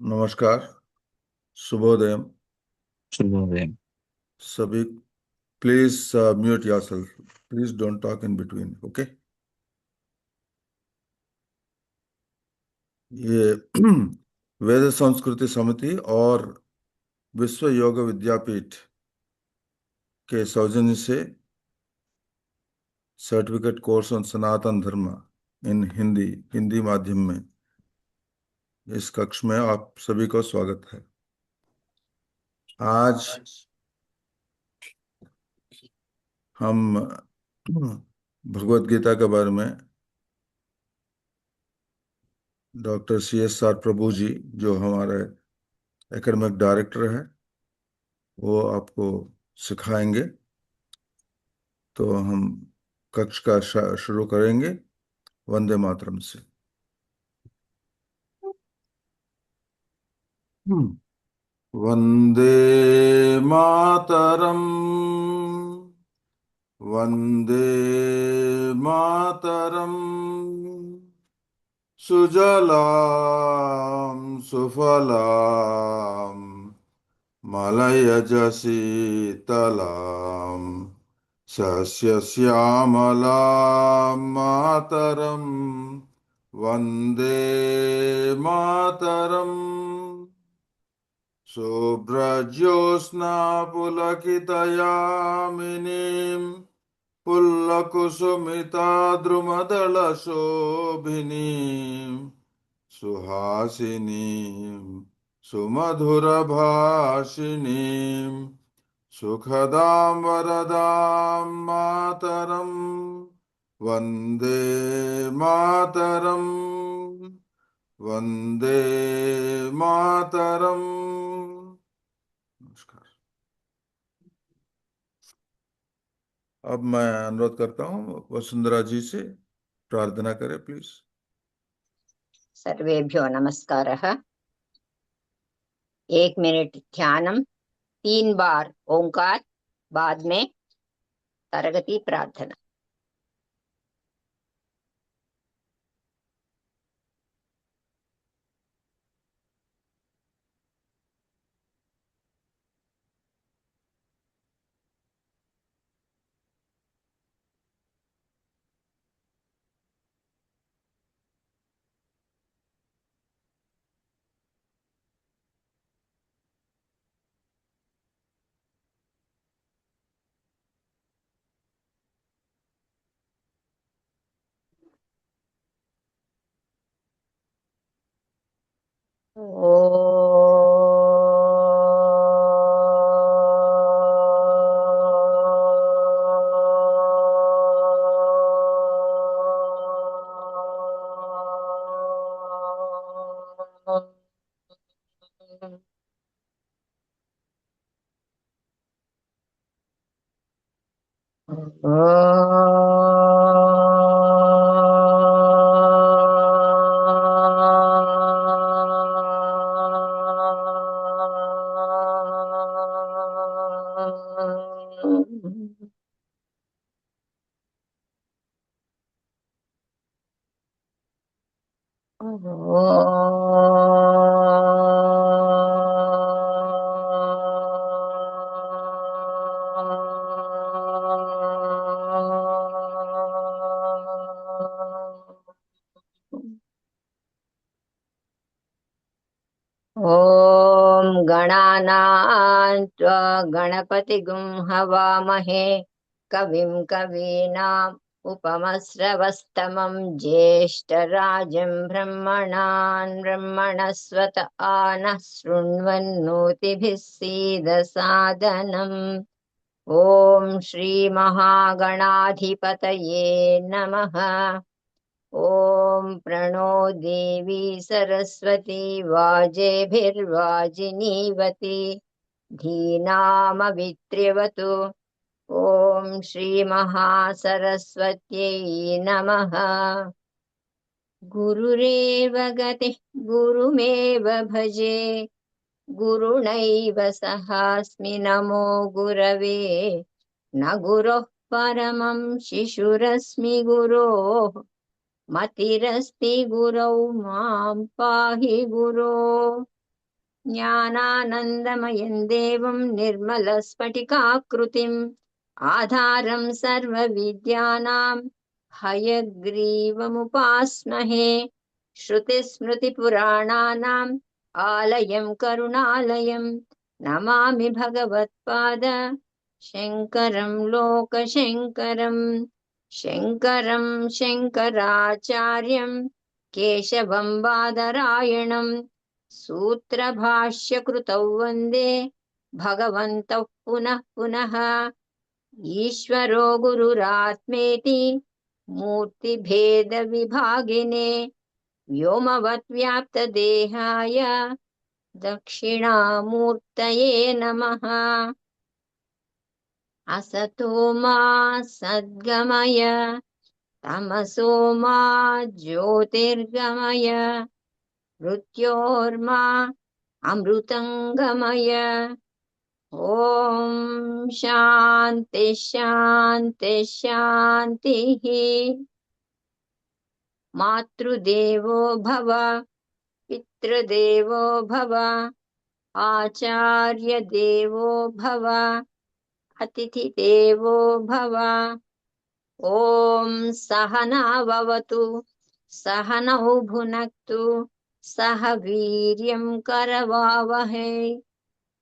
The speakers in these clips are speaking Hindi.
नमस्कार। शुभोदय। शुभोदय। सभी please mute yourself. Please don't talk in between. Okay. ये वेद संस्कृति समिति और विश्व योग विद्यापीठ के सौजन्य से सर्टिफिकेट कोर्स ऑन सनातन धर्म इन हिंदी हिंदी माध्यम में इस कक्ष में आप सभी को स्वागत है। आज हम भगवत गीता के बारे में डॉक्टर CSR प्रभु जी, जो हमारे एकेडमिक डायरेक्टर है, वो आपको सिखाएंगे। तो हम कक्ष का शुरू करेंगे वंदे मातरम से। वंदे मातरम। वंदे मातरम। सुजलाम सुफलाम मलयज शीतलाम सस्यश्यामलां मातरं वन्दे मातरम्। शुभ्रज्योत्स्ना पुलकितयामिनीं पुल्लकुसुमिता द्रुमदलशोभिनीं सुहासिनीं सुमधुरभाषिणीं सुखदां वरदां मातरं वन्दे मातरं। वन्दे मातरम्। नमस्कार। अब मैं अनुरोध करता हूँ वसुंधरा जी से प्रार्थना करें प्लीज। सर्वेभ्यो नमस्कारः। 1 मिनट ध्यानम, 3 बार ओंकार, बाद में तरगति प्रार्थना। ॐ गणानां त्वा गणपतिगुं हवामहे कविं कवीनाम् उपमस्रवस्तमं ज्येष्ठराजं ब्रह्मणान् ब्रह्मणस्वत आनः शृण्वन्नोतिभिः सीदसादनम्। ॐ श्रीमहागणाधिपतये नमः। ॐ प्रणो देवी सरस्वती वाजेभिर्वाजिनीवती धीनामवित्र्यवतु। ॐ श्रीमहासरस्वत्यै नमः। गुरुरेव गतिः गुरुमेव भजे, गुरुणैव सहास्मि नमो गुरवे। न गुरोः परमं शिशुरस्मि गुरोः, मतिरस्ति गुरौ मां पाहि गुरो। ज्ञानानन्दमयं देवं निर्मलस्फटिकाकृतिम् आधारं सर्वविद्यानां हयग्रीवमुपास्महे श्रुतिस्मृतिपुराणानाम् आलयं करुणालयं नमामि भगवत्पाद शङ्करं लोकशङ्करम् शङ्करं शङ्कराचार्यं केशवं बादरायणं सूत्रभाष्यकृतौ वन्दे भगवन्तौ पुनः पुनः ईश्वरो गुरुरात्मेति मूर्तिभेदविभागिने व्योमवद्व्याप्तदेहाय दक्षिणामूर्तये नमः असतो मा सद्गमय तमसो मा ज्योतिर्गमय मृत्योर्मा अमृतङ्गमय ॐ शान्ति शान्ति शान्तिः मातृदेवो भव पितृदेवो भव आचार्यदेवो भव अतिथिदेवो भव ॐ सहना भवतु सहनौ भुनक्तु सह वीर्यं करवावहै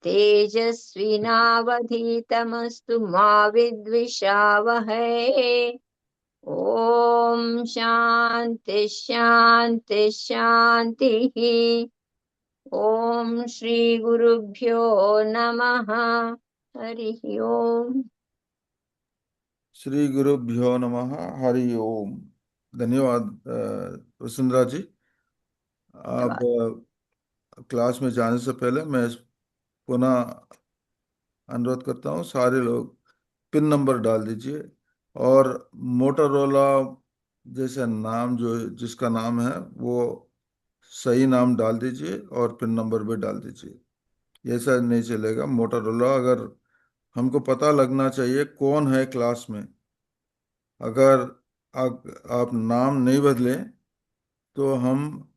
तेजस्विनावधीतमस्तु मा विद्विषावहै ॐ शान्ति शान्ति शान्तिः ॐ श्रीगुरुभ्यो नमः हरिः ओम् श्री गुरुभ्यो नमः। हरि ओम। धन्यवाद वसुंधरा जी। अब क्लास में जाने से पहले मैं पुनः अनुरोध करता हूँ, सारे लोग पिन नंबर डाल दीजिए और मोटोरोला जैसे नाम जो जिसका नाम है वो सही नाम डाल दीजिए और पिन नंबर भी डाल दीजिए। ऐसा नहीं चलेगा। मोटोरोला अगर हमको पता लगना चाहिए कौन है क्लास में। अगर आप नाम नहीं बदलें तो हम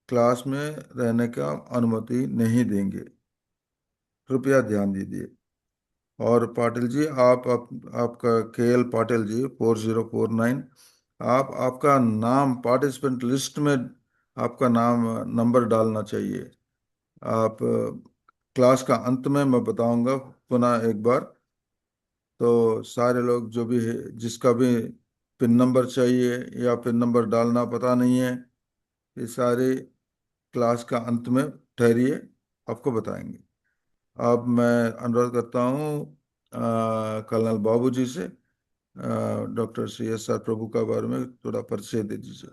क्लास में रहने का अनुमति नहीं देंगे। कृपया ध्यान दीजिए। और पाटिल जी आपका KL पाटिल जी 4049, आप आपका नाम पार्टिसिपेंट लिस्ट में आपका नाम नंबर डालना चाहिए। आप क्लास का अंत में मैं बताऊंगा पुनः एक बार। तो सारे लोग जो भी है जिसका भी पिन नंबर चाहिए या पिन नंबर डालना पता नहीं है, ये सारे क्लास का अंत में ठहरिए, आपको बताएंगे। अब मैं अनुरोध करता हूँ कर्नल बाबू जी से डॉक्टर CSR प्रभु का बारे में थोड़ा परिचय दे दीजिए।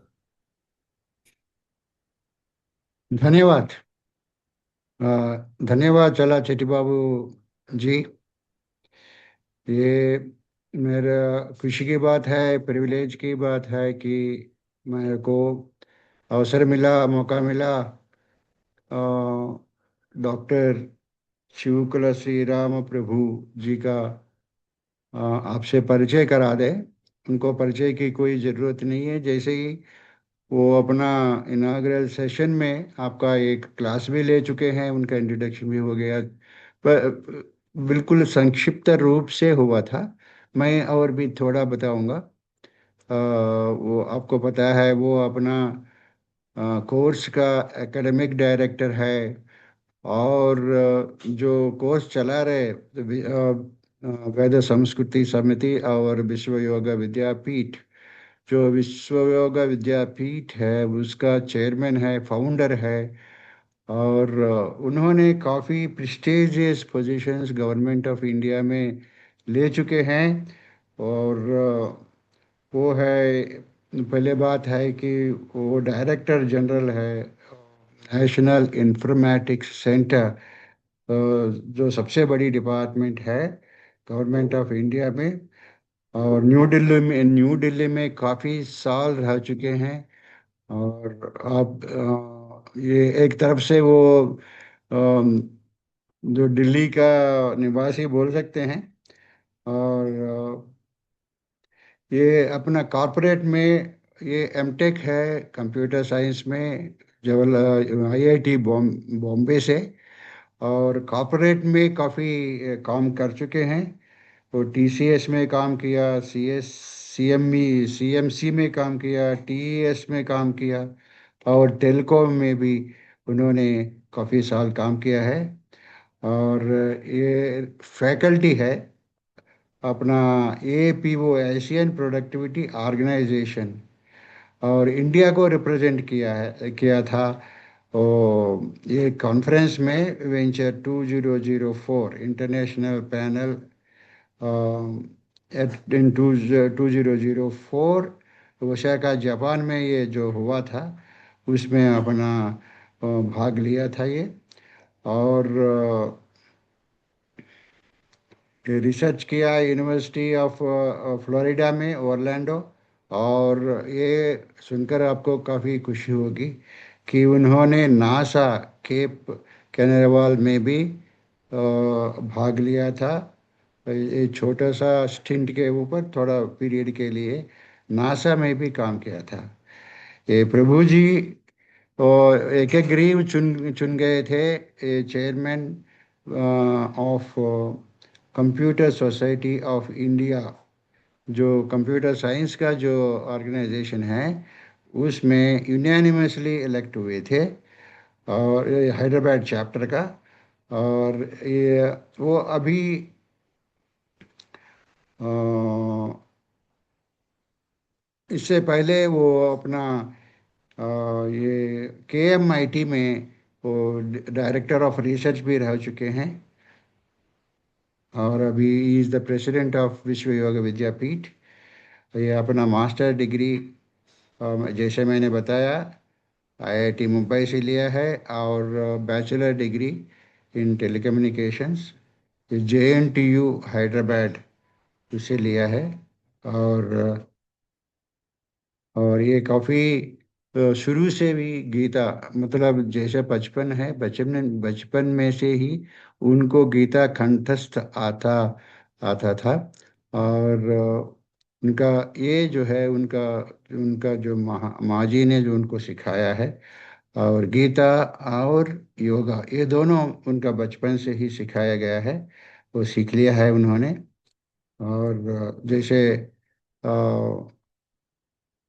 धन्यवाद। धन्यवाद चला चेटी बाबू जी। ये मेरा खुशी की बात है, प्रिविलेज की बात है कि मेरे को अवसर मिला, मौका मिला डॉक्टर शिवकुल श्री राम प्रभु जी का आपसे परिचय करा दे। उनको परिचय की कोई ज़रूरत नहीं है। जैसे ही वो अपना इनाग्रल सेशन में आपका एक क्लास भी ले चुके हैं, उनका इंट्रोडक्शन भी हो गया, पर बिल्कुल संक्षिप्त रूप से हुआ था। मैं और भी थोड़ा बताऊंगा। वो आपको पता है वो अपना कोर्स का एकेडमिक डायरेक्टर है और जो कोर्स चला रहे वेद संस्कृति समिति और विश्व योगा विद्यापीठ, जो विश्व योगा विद्यापीठ है उसका चेयरमैन है, फाउंडर है। और उन्होंने काफ़ी prestigious positions government of India में ले चुके हैं। और वो है, पहले बात है कि वो डायरेक्टर जनरल है नेशनल इंफॉर्मेटिक्स सेंटर, जो सबसे बड़ी डिपार्टमेंट है गवर्नमेंट ऑफ इंडिया में। और न्यू दिल्ली में काफ़ी साल रह चुके हैं। और आप ये एक तरफ से वो अम, जो दिल्ली का निवासी बोल सकते हैं। और ये अपना कॉरपोरेट में ये एमटेक है कंप्यूटर साइंस में, जवाहर IIT बॉम्बे से। और कॉर्पोरेट में काफ़ी काम कर चुके हैं। तो टीसीएस में काम किया, सीएमसी में काम किया, टीईएस में काम किया, और टेलकॉम में भी उन्होंने काफ़ी साल काम किया है। और ये फैकल्टी है अपना एपीओ, एशियन प्रोडक्टिविटी ऑर्गेनाइजेशन, और इंडिया को रिप्रेजेंट किया था। और ये कॉन्फ्रेंस में वेंचर 2004 इंटरनेशनल पैनल इन 2004 ओसाका जापान में ये जो हुआ था उसमें अपना भाग लिया था ये। और रिसर्च किया यूनिवर्सिटी ऑफ फ्लोरिडा में ओरलैंडो। और ये सुनकर आपको काफ़ी खुशी होगी कि उन्होंने नासा केप कैनरवाल में भी भाग लिया था। ये छोटा सा स्टिंट के ऊपर थोड़ा पीरियड के लिए नासा में भी काम किया था। ये प्रभु जी और एक एक गरीब चुन चुन गए थे ये chairman of computer society of India, जो कंप्यूटर साइंस का जो ऑर्गेनाइजेशन है उसमें यूनानिमसली इलेक्ट हुए थे, और ये हैदराबाद चैप्टर का। और ये वो अभी अ, इससे पहले वो अपना ये केएमआईटी में वो डायरेक्टर ऑफ रिसर्च भी रह चुके हैं। और अभी इज़ द प्रेसिडेंट ऑफ विश्व योग विद्यापीठ। ये अपना मास्टर डिग्री जैसे मैंने बताया आईआईटी मुंबई से लिया है, और bachelor degree in telecommunications JNTU Hyderabad से लिया है। और ये काफ़ी शुरू से भी गीता, मतलब जैसे बचपन है, बचपन में से ही उनको गीता कंठस्थ आता आता था। और उनका ये जो है उनका उनका जो माँ जी ने जो उनको सिखाया है, और गीता और योगा ये दोनों उनका बचपन से ही सिखाया गया है, वो सीख लिया है उन्होंने। और जैसे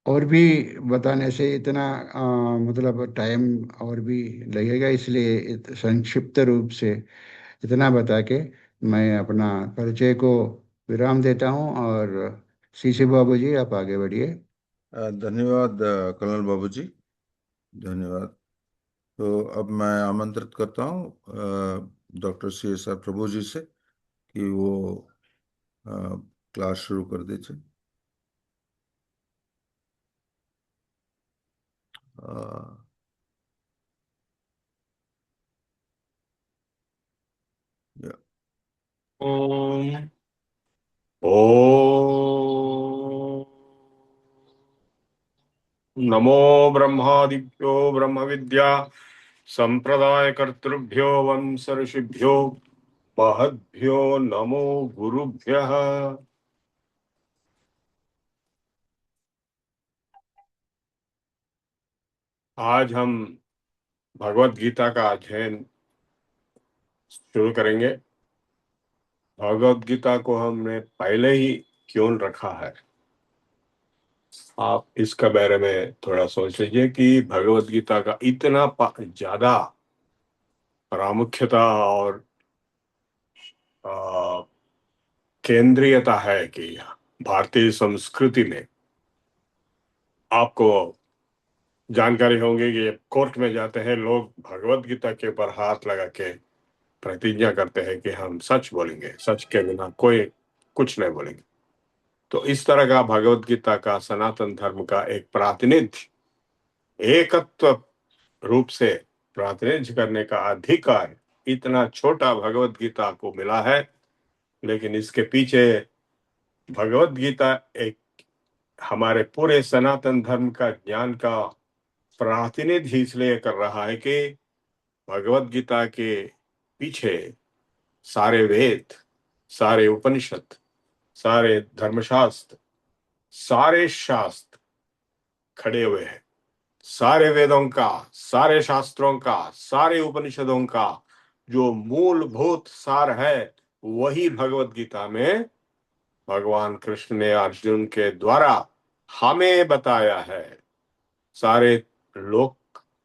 और भी बताने से इतना मतलब टाइम और भी लगेगा, इसलिए संक्षिप्त रूप से इतना बता के मैं अपना परिचय को विराम देता हूँ। और सीसी बाबू जी आप आगे बढ़िए। धन्यवाद कर्नल बाबू जी, धन्यवाद। तो अब मैं आमंत्रित करता हूँ डॉक्टर CSR प्रभु जी से कि वो क्लास शुरू कर दीजिए। अ, या- ओम ओम नमो ब्रह्मादिभ्यो ब्रह्म विद्या संप्रदाय कर्तृभ्यो वंश ऋषिभ्यो महद्भ्यो नमो गुरुभ्यः। आज हम भगवत गीता का अध्ययन शुरू करेंगे। भगवत गीता को हमने पहले ही क्यों रखा है, आप इसका बारे में थोड़ा सोच लीजिए कि भगवत गीता का इतना ज्यादा प्रामुख्यता और आ, केंद्रीयता है कि भारतीय संस्कृति में आपको जानकारी होंगी कि कोर्ट में जाते हैं लोग, भगवत गीता के ऊपर हाथ लगा के प्रतिज्ञा करते हैं कि हम सच बोलेंगे, सच के बिना कोई कुछ नहीं बोलेंगे। तो इस तरह का भगवत गीता का सनातन धर्म का एक प्रातिनिध्य, एकत्व रूप से प्रातिनिध्य करने का अधिकार इतना छोटा भगवत गीता को मिला है। लेकिन इसके पीछे भगवत गीता एक हमारे पूरे सनातन धर्म का ज्ञान का प्रातिनिध्य इसलिए कर रहा है कि भगवत गीता के पीछे सारे वेद, सारे उपनिषद, सारे धर्मशास्त्र, सारे शास्त्र खड़े हुए हैं। सारे वेदों का, सारे शास्त्रों का, सारे उपनिषदों का जो मूलभूत सार है वही भगवत गीता में भगवान कृष्ण ने अर्जुन के द्वारा हमें बताया है। सारे लोग,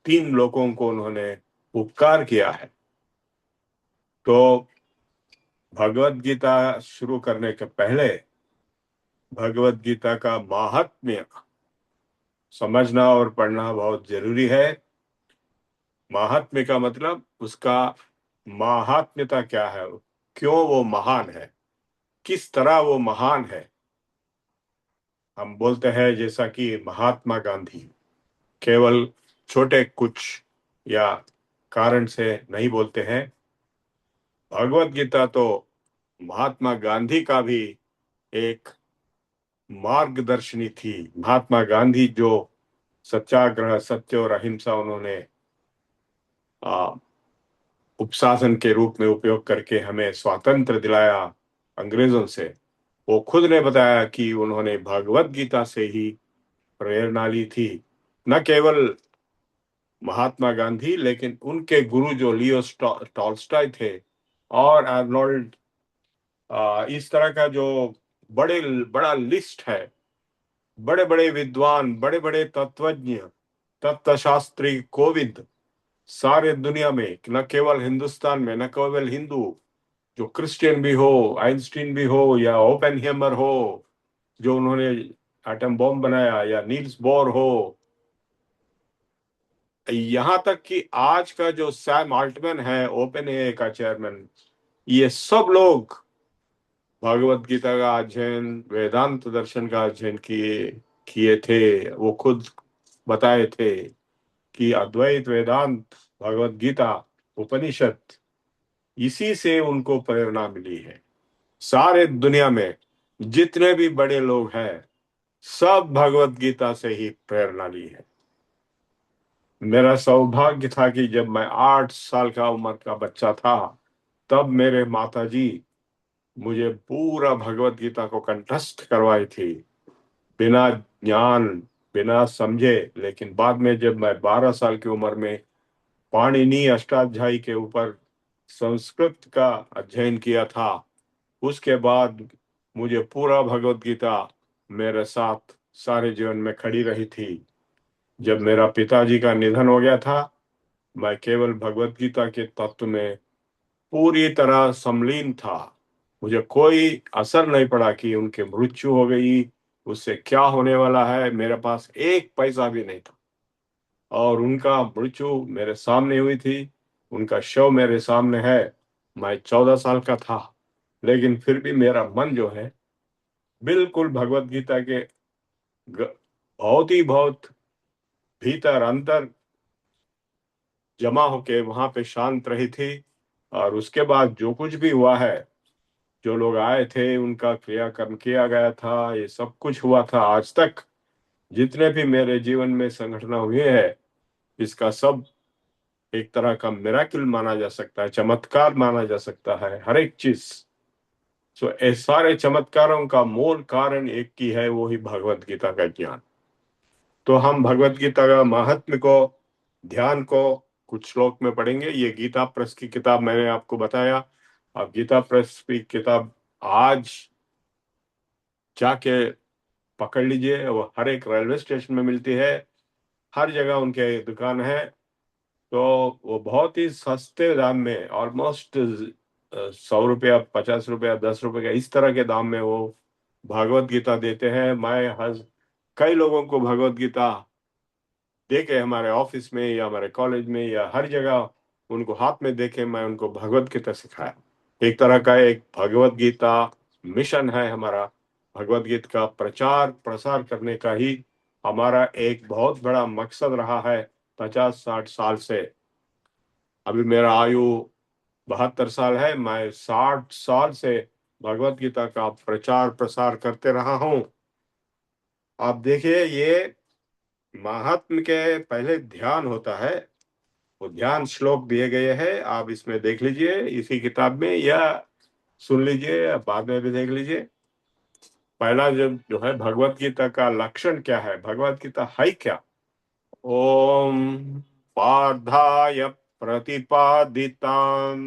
3 लोगों को उन्होंने उपकार किया है। तो भगवत गीता शुरू करने के पहले भगवत गीता का महात्म्य समझना और पढ़ना बहुत जरूरी है। महात्म्य का मतलब उसका महात्म्यता क्या है, क्यों वो महान है, किस तरह वो महान है। हम बोलते हैं जैसा कि महात्मा गांधी केवल छोटे कुछ या कारण से नहीं बोलते हैं। भगवत गीता तो महात्मा गांधी का भी एक मार्गदर्शनी थी। महात्मा गांधी जो सत्याग्रह, सत्य और अहिंसा उन्होंने उपशासन के रूप में उपयोग करके हमें स्वातंत्र दिलाया अंग्रेजों से, वो खुद ने बताया कि उन्होंने भगवत गीता से ही प्रेरणा ली थी। न केवल महात्मा गांधी, लेकिन उनके गुरु जो लियो टॉल्स्टॉय थे और आर्नोल्ड, इस तरह का जो बड़ा लिस्ट है, बड़े बड़े विद्वान, बड़े बड़े तत्वज्ञ, तत्वशास्त्री, कोविद, सारे दुनिया में, न केवल हिंदुस्तान में, न केवल हिंदू, जो क्रिश्चियन भी हो, आइंस्टीन भी हो, या ओपेनहेमर हो जो उन्होंने एटम बॉम्ब बनाया, या नील्स बोर हो, यहां तक कि आज का जो सैम अल्टमैन है, ओपन ए का चेयरमैन, ये सब लोग भगवत गीता का अध्ययन, वेदांत दर्शन का अध्ययन किए थे। वो खुद बताए थे कि अद्वैत वेदांत, भगवत गीता, उपनिषद, इसी से उनको प्रेरणा मिली है। सारे दुनिया में जितने भी बड़े लोग हैं सब भगवत गीता से ही प्रेरणा ली है। मेरा सौभाग्य था कि जब मैं 8 साल का उम्र का बच्चा था तब मेरे माताजी मुझे पूरा भगवत गीता को कंठस्थ करवाई थी, बिना ज्ञान, बिना समझे। लेकिन बाद में जब मैं 12 साल की उम्र में पाणिनि अष्टाध्यायी के ऊपर संस्कृत का अध्ययन किया था, उसके बाद मुझे पूरा भगवत गीता मेरे साथ सारे जीवन में खड़ी रही थी। जब मेरा पिताजी का निधन हो गया था, मैं केवल भगवत गीता के तत्व में पूरी तरह संलीन था। मुझे कोई असर नहीं पड़ा कि उनकी मृत्यु हो गई, उससे क्या होने वाला है। मेरे पास एक पैसा भी नहीं था और उनका मृत्यु मेरे सामने हुई थी, उनका शव मेरे सामने है। मैं 14 साल का था, लेकिन फिर भी मेरा मन जो है बिल्कुल भगवत गीता के बहुत भीतर अंदर जमा होके वहां पे शांत रही थी। और उसके बाद जो कुछ भी हुआ है, जो लोग आए थे उनका क्रियाकर्म किया गया था, ये सब कुछ हुआ था। आज तक जितने भी मेरे जीवन में संघटना हुई है, इसका सब एक तरह का मिराकिल माना जा सकता है, चमत्कार माना जा सकता है, हर एक चीज। सो इस सारे चमत्कारों का मूल कारण एक ही है, वो ही भगवत गीता का ज्ञान। तो हम भगवत गीता का महात्म्य को, ध्यान को कुछ श्लोक में पढ़ेंगे। ये गीता प्रेस की किताब मैंने आपको बताया। आप गीता प्रेस की किताब आज जाके पकड़ लीजिए, वो हर एक रेलवे स्टेशन में मिलती है, हर जगह उनके दुकान है। तो वो बहुत ही सस्ते दाम में, ऑलमोस्ट 100 रुपया, 50 रुपया, 10 रुपये का, इस तरह के दाम में वो भागवत गीता देते हैं। मैं कई लोगों को भगवत गीता देके, हमारे ऑफिस में या हमारे कॉलेज में या हर जगह उनको हाथ में देके मैं उनको भगवत गीता सिखाया। एक तरह का एक भगवत गीता मिशन है हमारा। भगवत गीता का प्रचार प्रसार करने का ही हमारा एक बहुत बड़ा मकसद रहा है 50-60 साल से। अभी मेरा आयु 72 साल है। मैं 60 साल से भगवत गीता का प्रचार प्रसार करते रहा हूं। आप देखिए, ये महात्म के पहले ध्यान होता है, वो ध्यान श्लोक दिए गए हैं, आप इसमें देख लीजिए इसी किताब में, या सुन लीजिए या बाद में भी देख लीजिए। पहला जो है भगवत गीता का लक्षण क्या है, भगवत गीता है क्या। ओम पार्थाय प्रतिपादितां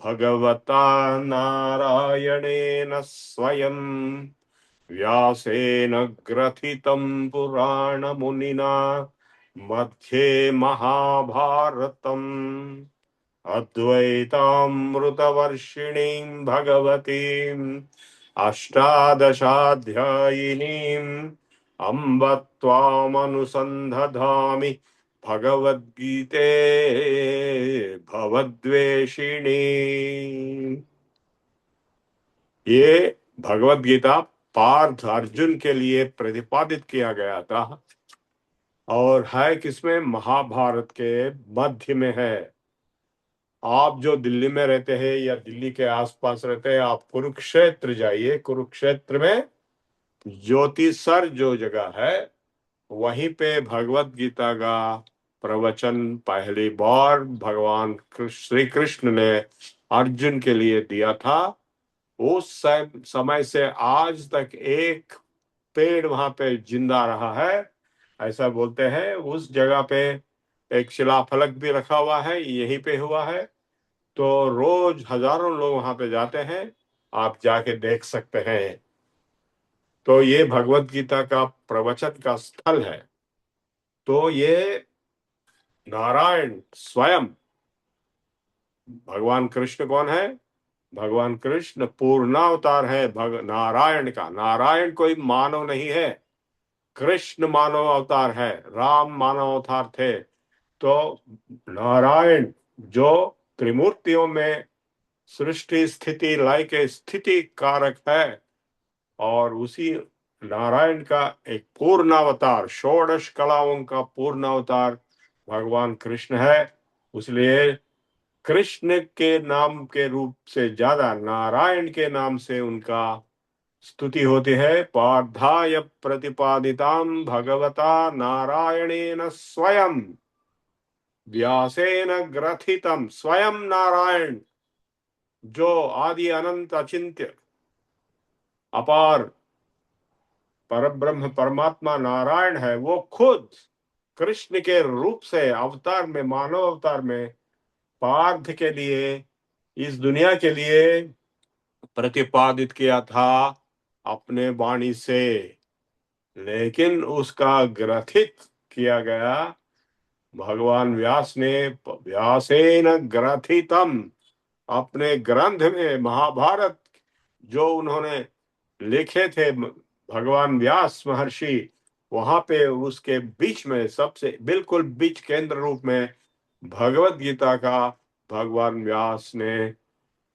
भगवता नारायणेन स्वयं व्यासेन ग्रथितं पुराणमुनिना मध्ये महाभारतम् अद्वैतामृतवर्षिणीं भगवतीम् अष्टादशाध्यायिनीम् अम्ब त्वामनुसन्धधामि भगवद्गीते भवद्वेषिणी। ये भगवत गीता पार्थ अर्जुन के लिए प्रतिपादित किया गया था और है किसमें? महाभारत के मध्य में है। आप जो दिल्ली में रहते हैं या दिल्ली के आसपास रहते हैं, आप कुरुक्षेत्र जाइए। कुरुक्षेत्र में ज्योतिसर जो जगह है वहीं पे भगवत गीता का प्रवचन पहली बार भगवान श्री कृष्ण ने अर्जुन के लिए दिया था। उस समय से आज तक एक पेड़ वहां पे जिंदा रहा है, ऐसा बोलते हैं। उस जगह पे एक शिलाफलक भी रखा हुआ है, यहीं पे हुआ है। तो रोज हजारों लोग वहां पे जाते हैं, आप जाके देख सकते हैं। तो ये भगवत गीता का प्रवचन का स्थल है। तो ये नारायण स्वयं, भगवान कृष्ण कौन है? भगवान कृष्ण पूर्णावतार है नारायण का। नारायण कोई मानव नहीं है, कृष्ण मानव अवतार है, राम मानव अवतार थे। तो नारायण जो त्रिमूर्तियों में सृष्टि स्थिति लय के स्थिति कारक है, और उसी नारायण का एक पूर्ण अवतार, षोडश कलाओं का पूर्ण अवतार भगवान कृष्ण है। इसलिए कृष्ण के नाम के रूप से ज्यादा नारायण के नाम से उनका स्तुति होती है। पार्थाय प्रतिपादितां भगवता नारायणेन स्वयं व्यासेन ग्रथितम। स्वयं नारायण जो आदि अनंत अचिंत्य अपार परब्रह्म परमात्मा नारायण है, वो खुद कृष्ण के रूप से अवतार में, मानव अवतार में पार्थ के लिए, इस दुनिया के लिए प्रतिपादित किया था अपने वाणी से। लेकिन उसका ग्रथित किया गया भगवान व्यास ने। व्यासेन ग्रथितम, अपने ग्रंथ में महाभारत जो उन्होंने लिखे थे भगवान व्यास महर्षि, वहां पे उसके बीच में सबसे बिल्कुल बीच केंद्र रूप में भगवत गीता का भगवान व्यास ने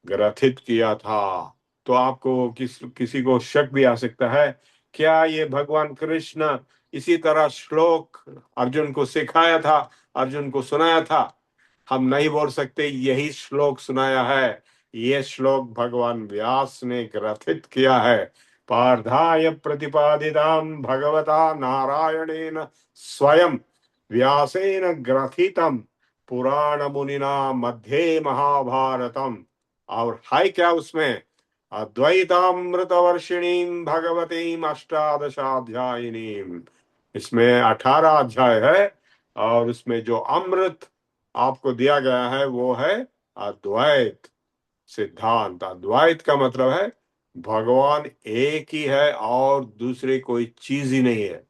ग्रथित किया था। तो आपको किसी को शक भी आ सकता है, क्या ये भगवान कृष्ण इसी तरह श्लोक अर्जुन को सिखाया था, अर्जुन को सुनाया था? हम नहीं बोल सकते यही श्लोक सुनाया है। ये श्लोक भगवान व्यास ने ग्रथित किया है। पार्थाय प्रतिपादितां भगवता नारायणेन स्वयं व्यासेन ग्रथितम पुराण मुनिना मध्ये महाभारतम। और है क्या उसमें? अद्वैतामृतवर्षिणीं भगवतीं अष्टादशाध्यायिनीं। इसमें 18 अध्याय है और उसमें जो अमृत आपको दिया गया है वो है अद्वैत सिद्धांत। अद्वैत का मतलब है भगवान एक ही है और दूसरी कोई चीज ही नहीं है।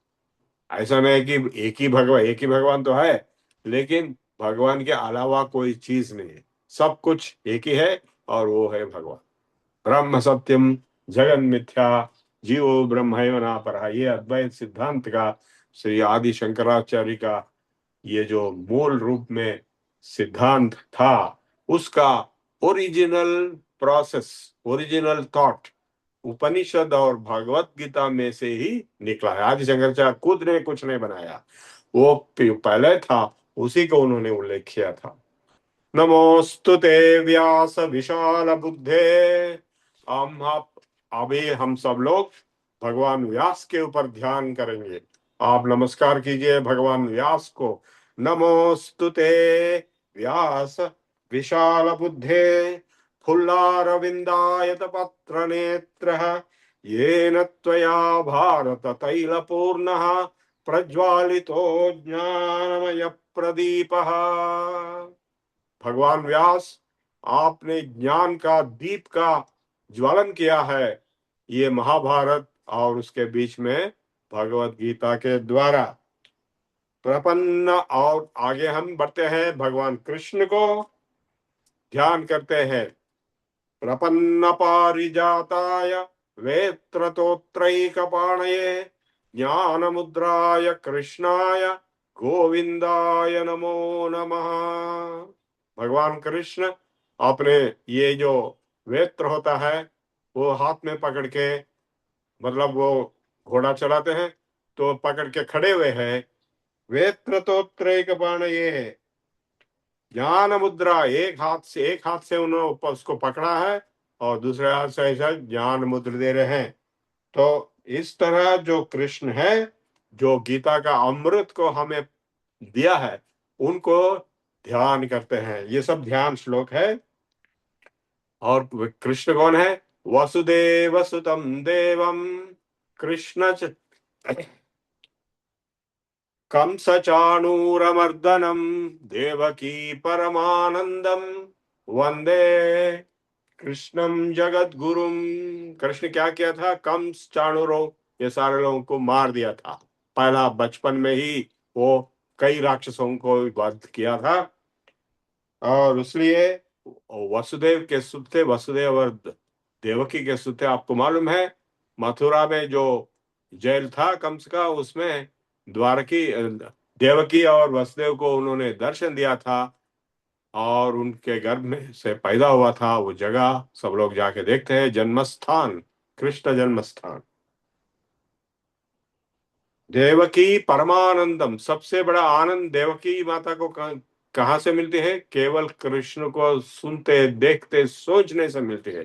ऐसा नहीं है कि एक ही भगवान तो है, लेकिन भगवान के अलावा कोई चीज नहीं है। सब कुछ एक ही है और वो है भगवान। ब्रह्म सत्यम जगन मिथ्या जीवो ब्रह्मैव नापरः। ये अद्वैत सिद्धांत का श्री आदि शंकराचार्य का ये जो मूल रूप में सिद्धांत था, उसका ओरिजिनल प्रोसेस, ओरिजिनल थॉट उपनिषद और भगवत गीता में से ही निकला है। आदि शंकराचार्य खुद ने कुछ नहीं बनाया, वो पहले था, उसी को उन्होंने उल्लेख किया था। नमोस्तुते व्यास विशाल बुद्धे। अभी हम सब लोग भगवान व्यास के ऊपर ध्यान करेंगे। आप नमस्कार कीजिए भगवान व्यास को। नमोस्तुते व्यास विशाल बुद्धे फुल्लारविंदायत पत्र नेत्रः येन त्वया भारत तैलपूर्णः प्रज्वालितो ज्ञानमय प्रदीपः। भगवान व्यास, आपने ज्ञान का दीप का ज्वलन किया है ये महाभारत और उसके बीच में भगवत गीता के द्वारा। प्रपन्न, और आगे हम बढ़ते हैं, भगवान कृष्ण को ध्यान करते हैं। प्रपन्न पारिजाताय वेत्रतोत्रैकपाणये ज्ञान मुद्राय कृष्णाय गोविंदाय नमो नमः। भगवान कृष्ण अपने ये जो वेत्र होता है वो हाथ में पकड़ के, मतलब वो घोड़ा चलाते हैं तो पकड़ के खड़े हुए हैं। वेत्रतोत्रैकपाणये, ज्ञान मुद्रा, एक हाथ से उन्होंने उसको पकड़ा है और दूसरे हाथ से ऐसा ज्ञान मुद्रा दे रहे हैं। तो इस तरह जो कृष्ण है, जो गीता का अमृत को हमें दिया है, उनको ध्यान करते हैं। ये सब ध्यान श्लोक है। और कृष्ण कौन है? वसुदेव सुतम देवम कृष्ण कंस चाणूरमर्दनम देवकी परमानंदम वंदे कृष्णम जगत गुरुम। कृष्ण क्या किया था? कंस चाणूरों ये सारे लोगों को मार दिया था। पहला बचपन में ही वो कई राक्षसों को वध किया था। और इसलिए वसुदेव के सुत थे, वसुदेव और देवकी के सुत थे। आपको मालूम है मथुरा में जो जेल था कंस का, उसमें द्वारकी देवकी और वसुदेव को उन्होंने दर्शन दिया था और उनके गर्भ में से पैदा हुआ था। वो जगह सब लोग जाके देखते हैं, जन्मस्थान, कृष्ण जन्मस्थान। देवकी परमानंदम, सबसे बड़ा आनंद देवकी माता को कहां से मिलती है? केवल कृष्ण को सुनते, देखते, सोचने से मिलती है।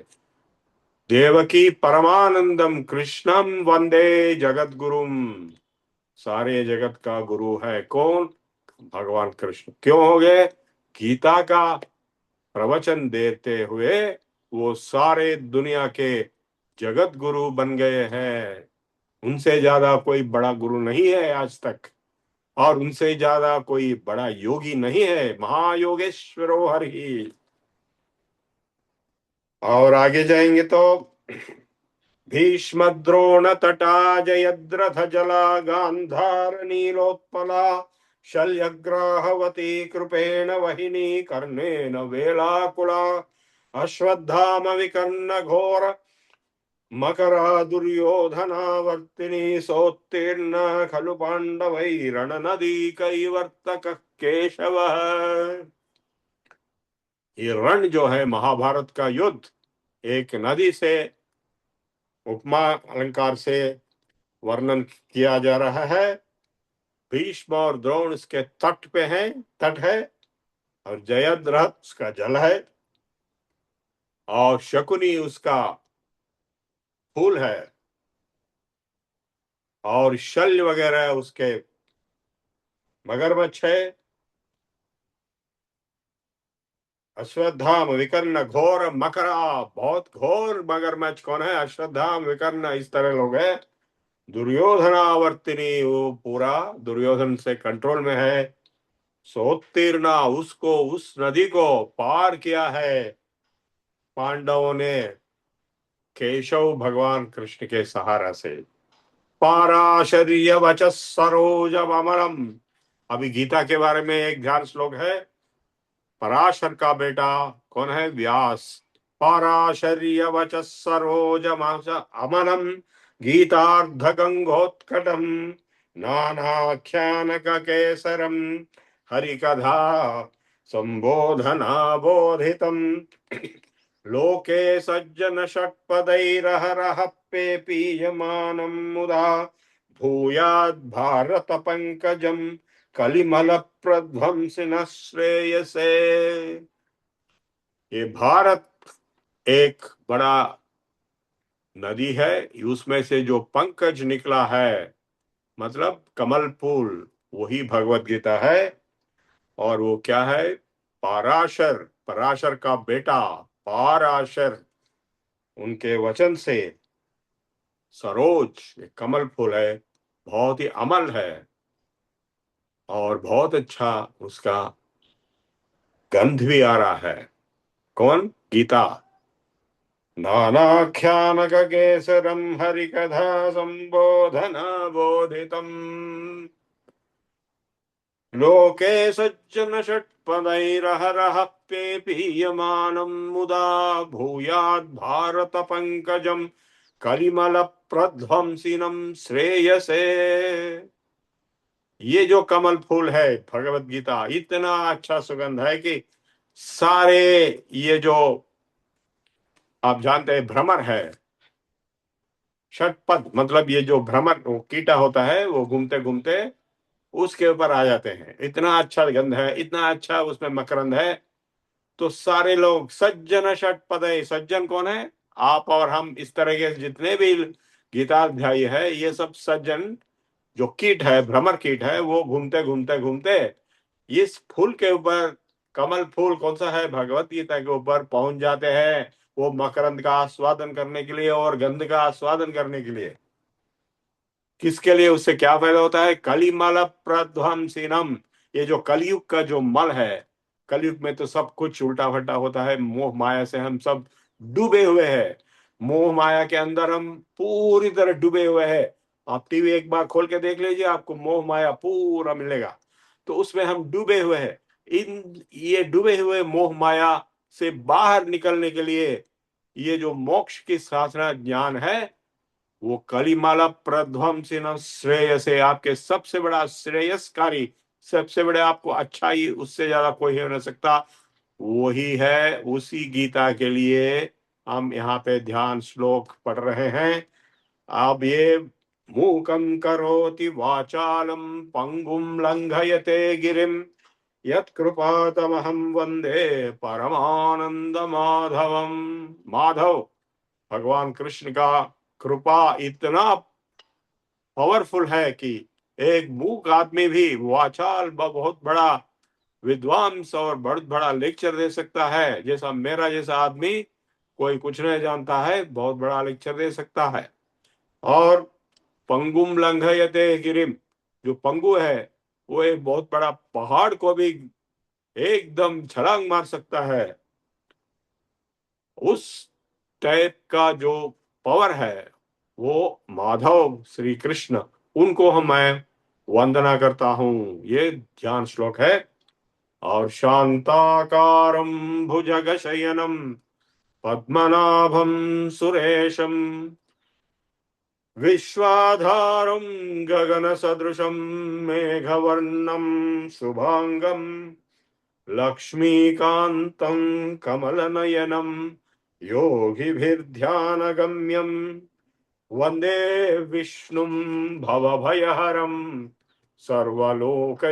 देवकी परमानंदम कृष्णम वंदे जगत गुरुम। सारे जगत का गुरु है कौन? भगवान कृष्ण। क्यों हो गए? गीता का प्रवचन देते हुए वो सारे दुनिया के जगत गुरु बन गए हैं। उनसे ज्यादा कोई बड़ा गुरु नहीं है आज तक, और उनसे ज्यादा कोई बड़ा योगी नहीं है। महायोगेश्वरो हरि। और आगे जाएंगे तो भीष्म द्रोण तटा जयद्रथ जला गांधार नीलोत्पला शल्यग्राहवती कृपेण वहिनी कर्णेन वेलाकुला अश्वत्थाम विकर्ण घोर मकरा दुर्योधनावर्तिनी सोत्तीर्ण खलु पांडवै रणनदी कैवर्तक केशव। ये रण जो है महाभारत का युद्ध, एक नदी से उपमा अलंकार से वर्णन किया जा रहा है। भीष्म और द्रोण इसके तट पे हैं, तट है, और जयद्रथ उसका जल है, और शकुनी उसका फूल है, और शल्य वगैरह उसके मगरमच्छ है। अश्वत्थाम विकर्ण घोर मकरा, बहुत घोर मगरमच्छ कौन है? अश्वत्थाम विकर्ण, इस तरह लोग हैं। दुर्योधनावर्तिनी, वो पूरा दुर्योधन से कंट्रोल में है। सोत्तीर्णा, उसको, उस नदी को पार किया है पांडवों ने केशव भगवान कृष्ण के सहारा से। पाराशर्य वच सरोज अमरम। अभी गीता के बारे में एक ध्यान श्लोक है। पराशर का बेटा कौन है? व्यास। पाराशर्य वच सरोज अमरम गीतार्ध गंगोत्कटम नानाख्यान केसरम हरिकथा संबोधना बोधितम लोके सज्जन षट्पदैरहरः पे पीयमानं मुदा भूयाद् भारत पंकजम कलिमल प्रध्वंसिनः श्रेयसे। ये भारत एक बड़ा नदी है, उसमें से जो पंकज निकला है, मतलब कमल फूल, वही भगवत गीता है। और वो क्या है? पाराशर, पराशर का बेटा पाराशर, उनके वचन से सरोज, एक कमल फूल है, बहुत ही अमल है और बहुत अच्छा उसका गंध भी आ रहा है। कौन? गीता। नानाख्यानक केसरम हरिकथा संबोधन बोधितम लोके सज्जन षट्पदैरहरः पेपीयमानं मुदा भूयात् भारत पंकजम कलिमल प्रध्वंसिनम श्रेयसे। ये जो कमल फूल है भगवत गीता, इतना अच्छा सुगंध है कि सारे ये जो आप जानते हैं भ्रमर है, षटपद मतलब ये जो भ्रमर वो कीटा होता है, वो घूमते घूमते उसके ऊपर आ जाते हैं। इतना अच्छा गंध है, इतना अच्छा उसमें मकरंद है। तो सारे लोग सज्जन षटपदे, सज्जन कौन है? आप और हम, इस तरह के जितने भी गीताध्यायी है, ये सब सज्जन जो कीट है, भ्रमर कीट है, वो घूमते घूमते घूमते इस फूल के ऊपर, कमल फूल कौन सा है, भगवत गीता के ऊपर पहुंच जाते हैं, वो मकरंद का आस्वादन करने के लिए और गंध का आस्वादन करने के लिए। किसके लिए? उससे क्या फायदा होता है? कलिमल प्रध्वंसिनम। ये जो कलयुग का जो मल है, कलयुग में तो सब कुछ उल्टा फट्टा होता है, मोह माया से हम सब डूबे हुए हैं। मोह माया के अंदर हम पूरी तरह डूबे हुए हैं। आप टीवी एक बार खोल के देख लीजिए, आपको मोह माया पूरा मिलेगा। तो उसमें हम डूबे हुए हैं। ये डूबे हुए मोह माया से बाहर निकलने के लिए ये जो मोक्ष की साधना ज्ञान है, वो कलिमाला प्रध्वंसिन श्रेयसे, आपके सबसे बड़ा श्रेयसकारी, सबसे बड़े आपको अच्छा ही, उससे ज्यादा कोई हो नहीं सकता, वही है। उसी गीता के लिए हम यहाँ पे ध्यान श्लोक पढ़ रहे हैं। अब ये मूकं करोति वाचालम पंगुम लंघयते गिरिम यत्कृपातमहं वंदे परमानंद माधवम। माधव भगवान कृष्ण का कृपा इतना पावरफुल है कि एक मूक आदमी भी वाचाल बहुत बड़ा विद्वांस और बहुत बड़ा लेक्चर दे सकता है। जैसा मेरा जैसा आदमी कोई कुछ नहीं जानता है, बहुत बड़ा लेक्चर दे सकता है। और पंगुम लंघयते गिरिम, जो पंगु है वो एक बहुत बड़ा पहाड़ को भी एकदम छलांग मार सकता है। उस टाइप का जो पावर है, वो माधव श्री कृष्ण, उनको मैं वंदना करता हूं। ये ध्यान श्लोक है। और शांताकारं भुजगशयनं पद्मनाभं सुरेशं विश्वाधारं गगनसदृशं मेघवर्णं शुभांगं लक्ष्मीकान्तं कमलनयनं योगिभिर्ध्यानगम्यं वन्दे विष्णुं भवभयहरं सर्वलोकैकनाथम्।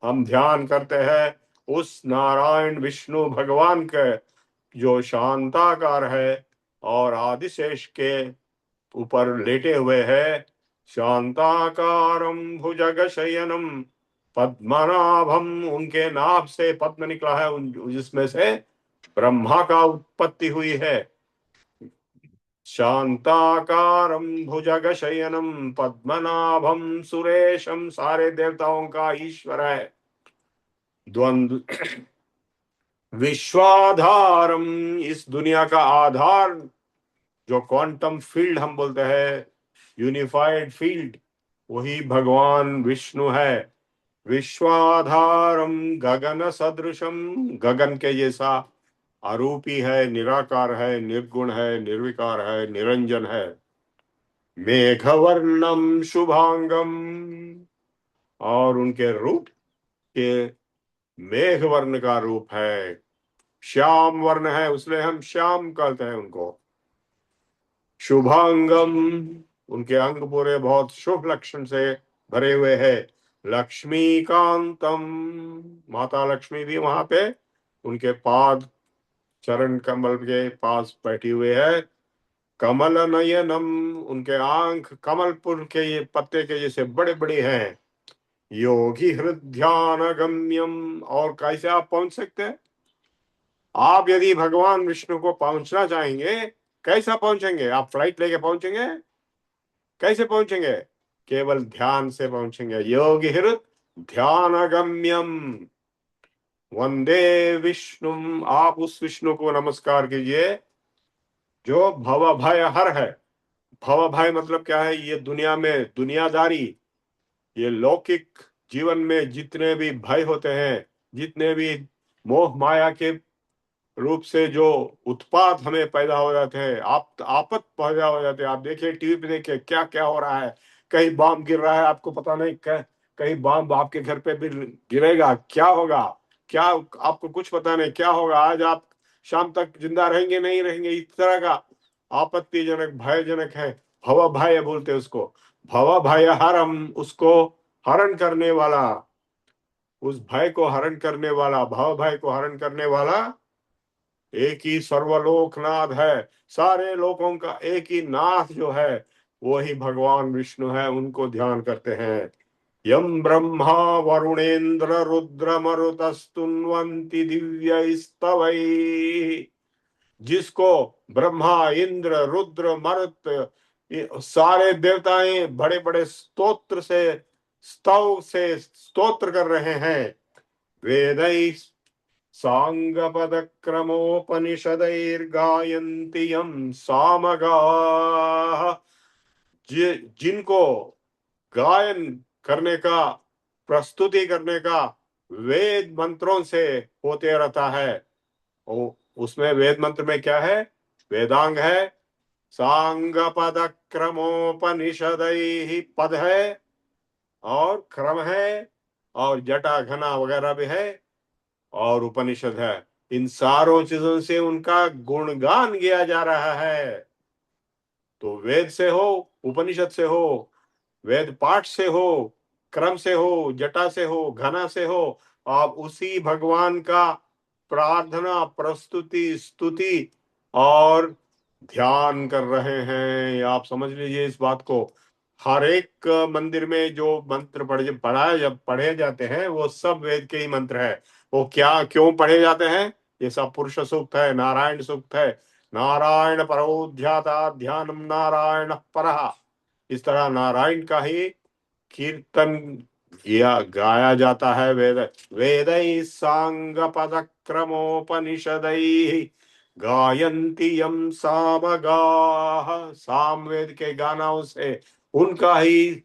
हम ध्यान करते हैं उस नारायण विष्णु भगवान के जो शांताकार है और आदिशेष के ऊपर लेटे हुए हैं। शांताकारं भुजगशयनं पद्मनाभम, उनके नाभ से पद्म निकला है, जिसमें से ब्रह्मा का उत्पत्ति हुई है। शांताकारं भुजगशयनं पद्मनाभं सुरेशम, सारे देवताओं का ईश्वर है। द्वंद्व विश्वाधारम, इस दुनिया का आधार, जो क्वांटम फील्ड हम बोलते हैं, यूनिफाइड फील्ड, वही भगवान विष्णु है। विश्वाधारम गगन सदृशम, गगन के जैसा आरूपी है, निराकार है, निर्गुण है, निर्विकार है, निरंजन है। मेघवर्णम शुभांगम, और उनके रूप के मेघ वर्ण का रूप है, श्याम वर्ण है, उसलिए हम श्याम कहते हैं उनको। शुभांगम, उनके अंग पूरे बहुत शुभ लक्षण से भरे हुए हैं। लक्ष्मीकांतम, माता लक्ष्मी भी वहां पे उनके पाद चरण कमल के पास बैठी हुए है। कमल नयनम, उनके आंख कमलपुर के ये पत्ते के जैसे बड़े बड़े हैं। योगी हृदय गम्यम, और कैसे आप पहुंच सकते हैं? आप यदि भगवान विष्णु को पहुंचना चाहेंगे, कैसा पहुंचेंगे? आप फ्लाइट लेके पहुंचेंगे? कैसे पहुंचेंगे? केवल ध्यान से पहुंचेंगे। योगी हृदय ध्यान गम्यम, वंदे विष्णु, आप उस विष्णु को नमस्कार कीजिए जो भव भय हर है। भव भय मतलब क्या है? ये दुनिया में दुनियादारी, ये लौकिक जीवन में जितने भी भय होते हैं, जितने भी मोह माया के रूप से जो उत्पात हमें पैदा हो जाते हैं, आपत पैदा हो जाते हैं। आप देखिए, टीवी पे देखिए क्या क्या हो रहा है। कहीं बम गिर रहा है, आपको पता नहीं, कहीं बम आपके घर पे भी गिरेगा, क्या होगा, क्या आपको कुछ पता नहीं क्या होगा। आज आप शाम तक जिंदा रहेंगे नहीं रहेंगे, इस तरह का आपत्तिजनक भयजनक है। भव भय बोलते हैं उसको। भव भय हरम, उसको हरण करने वाला, उस भय को हरण करने वाला, भव भय को हरण करने वाला एक ही सर्वलोकनाथ है। सारे लोगों का एक ही नाथ जो है वो ही भगवान विष्णु है। उनको ध्यान करते हैं। यम ब्रह्मा वरुणेन्द्र रुद्र मरुतस्तुन्वन्ति दिव्यैस्तवै, जिसको ब्रह्मा इंद्र रुद्र मरुत ये सारे देवताएं बड़े बड़े स्तोत्र से स्तव से स्तोत्र कर रहे हैं। वेदै सांगपदक्रमोपनिषदैर्गायन्ति यं सामगाः, जिनको गायन करने का, प्रस्तुति करने का वेद मंत्रों से होते रहता है। उसमें वेद मंत्र में क्या है? वेदांग है, सांग पद क्रमोपनिषदैः, पद है और क्रम है और जटा घना वगैरह भी है और उपनिषद है। इन सारों चीजों से उनका गुणगान किया जा रहा है। तो वेद से हो, उपनिषद से हो, वेद पाठ से हो, क्रम से हो, जटा से हो, घना से हो, आप उसी भगवान का प्रार्थना, प्रस्तुति, स्तुति और ध्यान कर रहे हैं। आप समझ लीजिए इस बात को। हर एक मंदिर में जो मंत्र पढ़े जाते हैं वो सब वेद के ही मंत्र है। वो क्या क्यों पढ़े जाते हैं? ये सब पुरुष सूक्त है, नारायण सूक्त है। नारायण परो ध्याता ध्यानम नारायण परः, इस तरह नारायण का ही कीर्तन गाया जाता है। वेदै सांग पद क्रमोपनिषदै गायन्ति यं सामगाः, सामवेद के गानाओं से उनका ही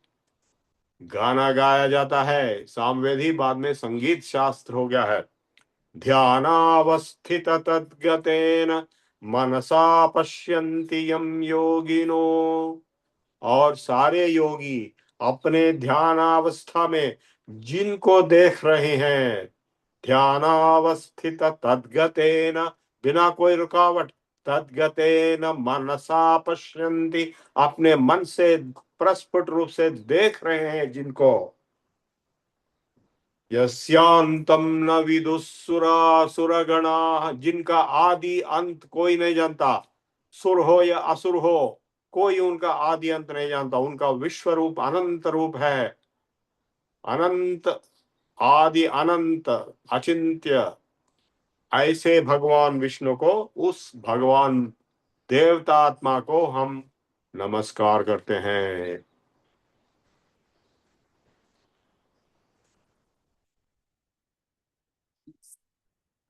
गाना गाया जाता है। सामवेद ही बाद में संगीत शास्त्र हो गया है। ध्यानावस्थित तद्गतेन मनसा पश्यन्ति यं योगिनो, और सारे योगी अपने ध्यानावस्था में जिनको देख रहे हैं, ध्यानावस्थित तद्गतेन, बिना कोई रुकावट, तद्गतेन मनसा पश्यन्ति, अपने मन से प्रस्फुट रूप से देख रहे हैं जिनको। यस्यांतम न विदुस्सुरा सुरगणा, जिनका आदि अंत कोई नहीं जानता, सुर हो या असुर हो, कोई उनका आदि अंत नहीं जानता। उनका विश्व रूप अनंत रूप है, अनंत, आदि अनंत, अचिंत्य। ऐसे भगवान विष्णु को, उस भगवान देवता आत्मा को हम नमस्कार करते हैं।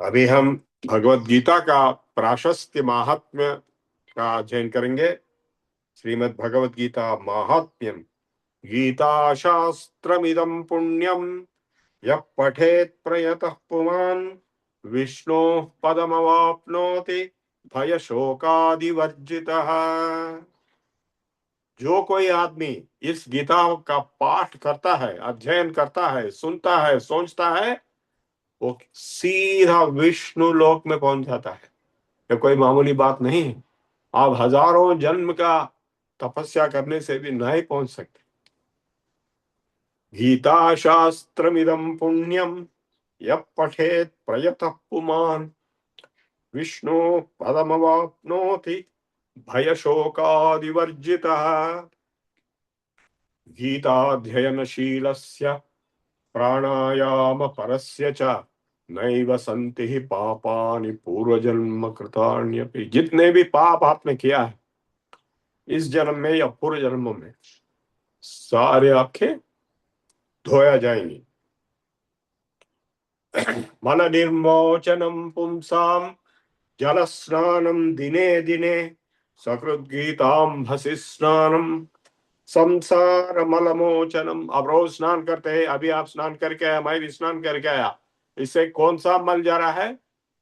अभी हम भगवत गीता का प्राशस्त्य महात्म्य का अध्ययन करेंगे। श्रीमद् भगवत गीता महात्म्यम। गीता शास्त्रमिदं पुण्यम यः पठेत् प्रयतः पुमान् विष्णोः पदमवाप्नोति भय शोकादिवर्जितः। जो कोई आदमी इस गीता का पाठ करता है, अध्ययन करता है, सुनता है, सोचता है, वो सीधा विष्णु लोक में पहुंच जाता है। ये कोई मामूली बात नहीं है। आप हजारों जन्म का तपस्या करने से भी नहीं पहुंच सकते। गीता शास्त्रमिदं पुण्यम यः पठेत् प्रयतः पुमान् विष्णु पदमवाप्नोति भय शोकादिवर्जितः। गीताध्ययनशीलस्य प्राणायाम परस्य च नैव सन्ति हि पापानि पूर्वजन्म कृतान्यपि। जितने भी पाप आपने किया है इस जन्म में या पूर्व जन्म में, सारे आपके धोया जाएंगे। मल निर्मोचनम पुंसाम जल स्नानम दिने दिने सकृत गीताम भसि स्नानम संसार मलमोचनम। अब रोज स्नान करते हैं, अभी आप स्नान करके आया, मैं भी स्नान करके आया। इससे कौन सा मल जा रहा है?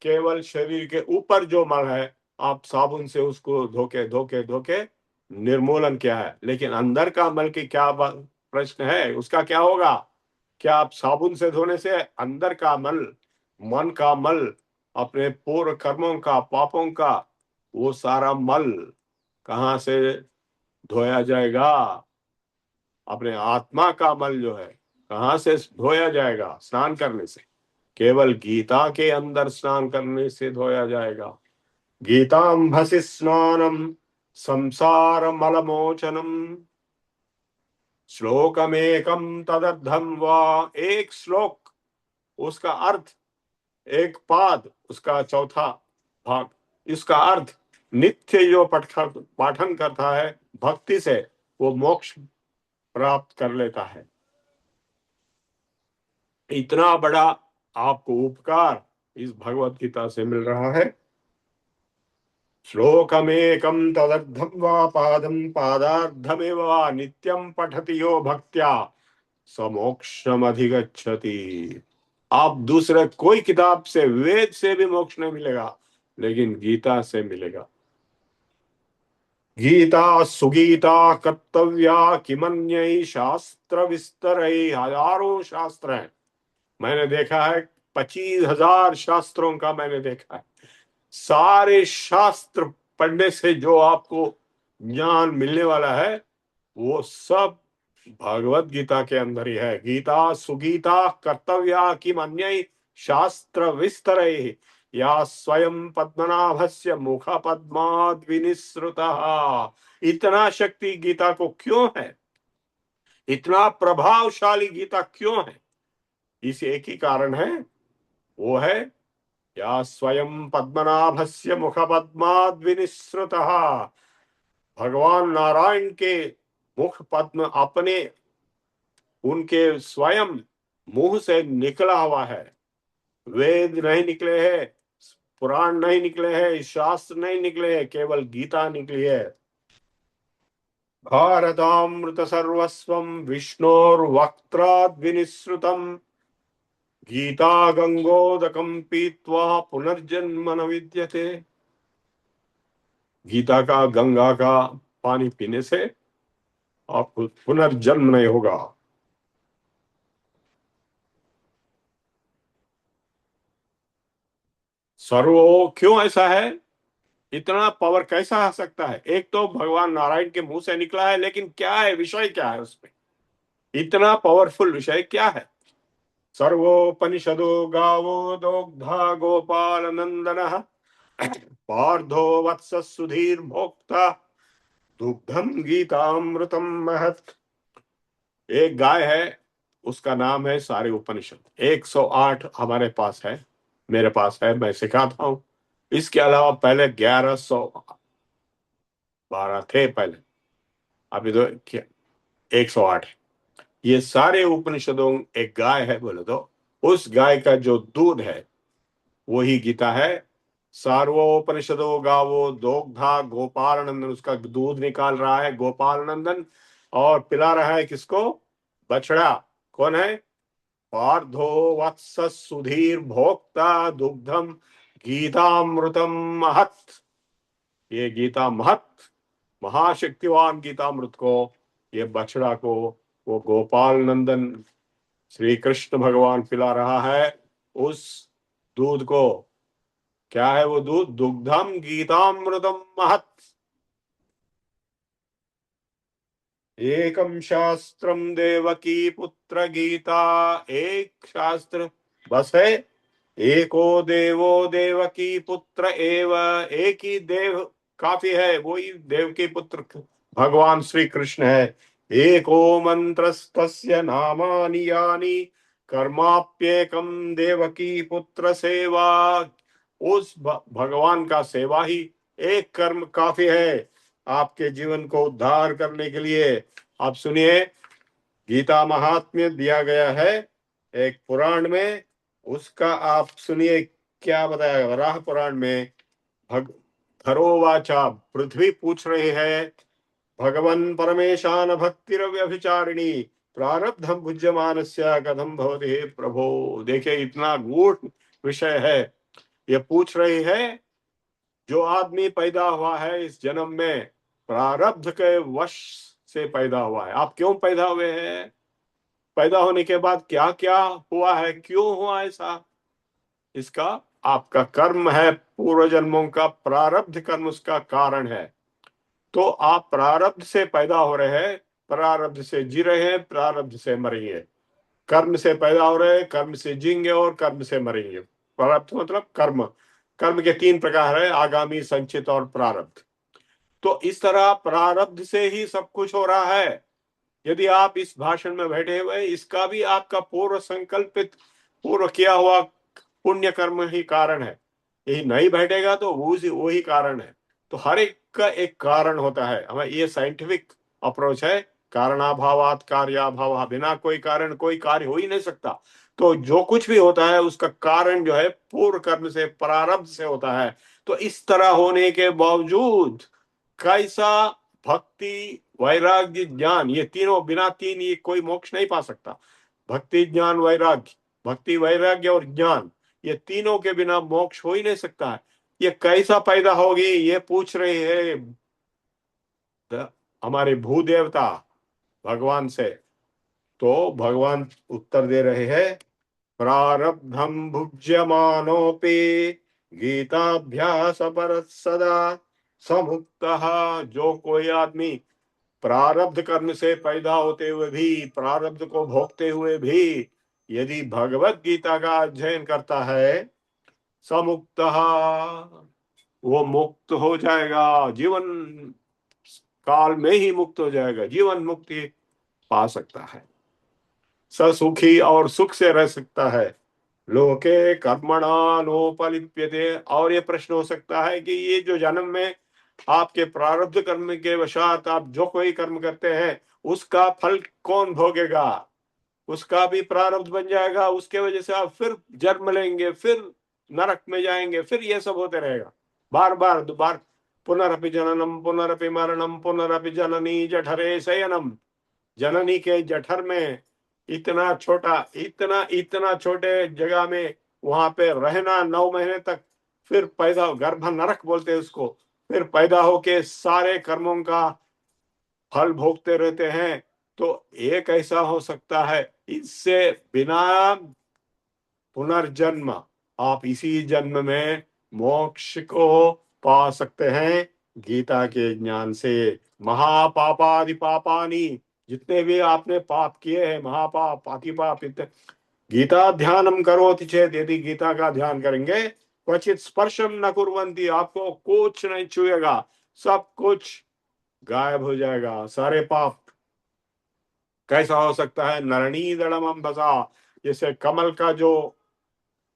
केवल शरीर के ऊपर जो मल है आप साबुन से उसको धोके धोके धोके निर्मूलन किया है, लेकिन अंदर का मल की क्या प्रश्न है, उसका क्या होगा? क्या आप साबुन से धोने से अंदर का मल, मन का मल, अपने पूर्व कर्मों का, पापों का, वो सारा मल कहां से धोया जाएगा? अपने आत्मा का मल जो है कहां से धोया जाएगा? स्नान करने से। केवल गीता के अंदर स्नान करने से धोया जाएगा। गीताम भसि स्नानम संसार मलमोचनम। श्लोकमेकम तदर्थम वा। एक श्लोक, उसका अर्थ, एक पाद, उसका चौथा भाग, इसका अर्थ नित्य जो पाठन करता है भक्ति से, वो मोक्ष प्राप्त कर लेता है। इतना बड़ा आपको उपकार इस भगवत गीता से मिल रहा है। श्लोकमेकं तदर्थं वा पादं पादार्धमेव वा नित्यं पठति यो भक्त्या स मोक्षमधिगच्छति। आप दूसरे कोई किताब से, वेद से भी मोक्ष नहीं मिलेगा, लेकिन गीता से मिलेगा। गीता सुगीता कर्तव्या किमन्यै शास्त्र विस्तरै। हजारों शास्त्र हैं, मैंने देखा है 25,000 शास्त्रों का मैंने देखा है। सारे शास्त्र पढ़ने से जो आपको ज्ञान मिलने वाला है वो सब भगवत गीता के अंदर ही है। गीता सुगीता कर्तव्या किम अन्यै शास्त्र विस्तरै या स्वयं पद्मनाभस्य मुख पद्माद् विनिसृतः। इतना शक्ति गीता को क्यों है? इतना प्रभावशाली गीता क्यों है? इस एक ही कारण है, वो है या स्वयं पद्मनाभस्य मुख पद्माद् विनिसृतः। भगवान नारायण के मुख पद्म अपने, उनके स्वयं मुंह से निकला हुआ है। वेद नहीं निकले हैं, पुराण नहीं निकले हैं, शास्त्र नहीं निकले हैं, केवल गीता निकली है। भारतामृत सर्वस्वं विष्णोर्वक्त्राद् विनिसृतम् गीता गंगोदकम पीत्वा पुनर्जन्म न विद्यते। गीता का, गंगा का पानी पीने से आपको पुनर्जन्म नहीं होगा। सर्वो क्यों ऐसा है? इतना पावर कैसा आ सकता है? एक तो भगवान नारायण के मुंह से निकला है, लेकिन क्या है विषय, क्या है उसमें? इतना पावरफुल विषय क्या है? सर्वोपनिषदो गावो दोग्धा गोपाल नंदनः पार्थो वत्स सुधीर भोक्ता दुग्धम गीतामृतम महत्। एक गाय है, उसका नाम है सारे उपनिषद। 108 हमारे पास है, मेरे पास है, मैं सिखाता हूं। इसके अलावा पहले 1112 थे पहले, अभी तो 108। ये सारे उपनिषदों एक गाय है बोले तो उस गाय का जो दूध है वही गीता है। सार्वोपनिषदो गावो दोग्धा गोपाल नंदन, उसका दूध निकाल रहा है गोपाल नंदन, और पिला रहा है किसको? बछड़ा। कौन है? पार्थो वत्स सुधीर भोक्ता दुग्धम गीतामृतम महत्। ये गीता महत्, महाशक्तिवान गीतामृत को, ये बछड़ा को वो गोपाल नंदन श्री कृष्ण भगवान पिला रहा है। उस दूध को, क्या है वो दूध? दुग्धम गीतामृतम महत्। एकम शास्त्रम देवकी पुत्र गीता। एक शास्त्र बस है। एको देवो देवकी पुत्र एव। एक ही देव काफी है, वही देवकी पुत्र भगवान श्री कृष्ण है। एको मंत्रस्तस्य नामानि यानि कर्माप्येकम देवकी पुत्र सेवा। उस भगवान का सेवा ही एक कर्म काफी है आपके जीवन को उद्धार करने के लिए। आप सुनिए, गीता महात्म्य दिया गया है एक पुराण में, उसका आप सुनिए क्या बताया वराह पुराण में। धरोवाचा, पृथ्वी पूछ रही है, भगवन् परमेशान भक्तिरव्यभिचारिणी प्रारब्धम भुज्यमानस्य कथम भवति हे प्रभो। देखिए इतना गूढ़ विषय है। ये पूछ रही है जो आदमी पैदा हुआ है इस जन्म में प्रारब्ध के वश से पैदा हुआ है। आप क्यों पैदा हुए हैं, पैदा होने के बाद क्या क्या हुआ है, क्यों हुआ ऐसा, इसका आपका कर्म है, पूर्व जन्मों का प्रारब्ध कर्म उसका कारण है। तो आप प्रारब्ध से पैदा हो रहे हैं, प्रारब्ध से जी रहे हैं, प्रारब्ध से मरेंगे। कर्म से पैदा हो रहे हैं, कर्म से जींगे और कर्म से मरेंगे। प्रारब्ध मतलब कर्म। कर्म के 3 प्रकार है, आगामी, संचित और प्रारब्ध। तो इस तरह प्रारब्ध से ही सब कुछ हो रहा है। यदि आप इस भाषण में बैठे हुए, इसका भी आपका पूर्व संकल्पित, पूर्व किया हुआ पुण्य कर्म ही कारण है। यही नहीं बैठेगा तो वही कारण है। तो हर एक का एक कारण होता है। हमें ये साइंटिफिक अप्रोच है, कारणाभावात कार्याभाव, बिना कोई कारण कोई कार्य हो ही नहीं सकता। तो जो कुछ भी होता है उसका कारण जो है पूर्व कर्म से, प्रारब्ध से होता है। तो इस तरह होने के बावजूद कैसा भक्ति, वैराग्य, ज्ञान, ये तीनों, बिना तीन ये कोई मोक्ष नहीं पा सकता। भक्ति, ज्ञान, वैराग्य, भक्ति, वैराग्य और ज्ञान, ये तीनों के बिना मोक्ष हो ही नहीं सकता है। ये कैसा पैदा होगी, ये पूछ रहे हैं हमारे भूदेवता भगवान से। तो भगवान उत्तर दे रहे हैं, प्रारब्धम भुज्यमानोपि गीताभ्यास परत सदा समुक्तः। जो कोई आदमी प्रारब्ध कर्म से पैदा होते हुए भी, प्रारब्ध को भोगते हुए भी यदि भगवत गीता का अध्ययन करता है, समुक्तः, वो मुक्त हो जाएगा, जीवन काल में ही मुक्त हो जाएगा, जीवन मुक्ति पा सकता है, ससुखी और सुख से रह सकता है। लोके कर्मणा नोपलिप्यते। और ये प्रश्न हो सकता है कि ये जो जन्म में आपके प्रारब्ध कर्म के वशात आप जो कोई कर्म करते हैं उसका फल कौन भोगेगा, उसका भी प्रारब्ध बन जाएगा, उसके वजह से आप फिर जन्म लेंगे, फिर नरक में जाएंगे, फिर ये सब होते रहेगा बार बार दोबार। पुनरपि जननम पुनरपि मरणम पुनरपि जननी जठरे शयनम। जननी के जठर में इतना छोटा, इतना छोटे जगह में वहां पे रहना 9 महीने तक, फिर पैदा, गर्भ नरक बोलते हैं उसको, फिर पैदा होके सारे कर्मों का फल भोगते रहते हैं। तो ये कैसा हो सकता है, इससे बिना पुनर्जन्म आप इसी जन्म में मोक्ष को पा सकते हैं गीता के ज्ञान से। महापापादि पापानी, जितने भी आपने पाप किए हैं, महापाप, अतिपाप, गीता ध्यानम करोति चेत, यदि गीता का ध्यान करेंगे, क्वचित स्पर्शम न कुर्वन्ति, आपको कुछ नहीं छुएगा, सब कुछ गायब हो जाएगा, सारे पाप। कैसा हो सकता है, नरणी दड़म बसा, जैसे कमल का जो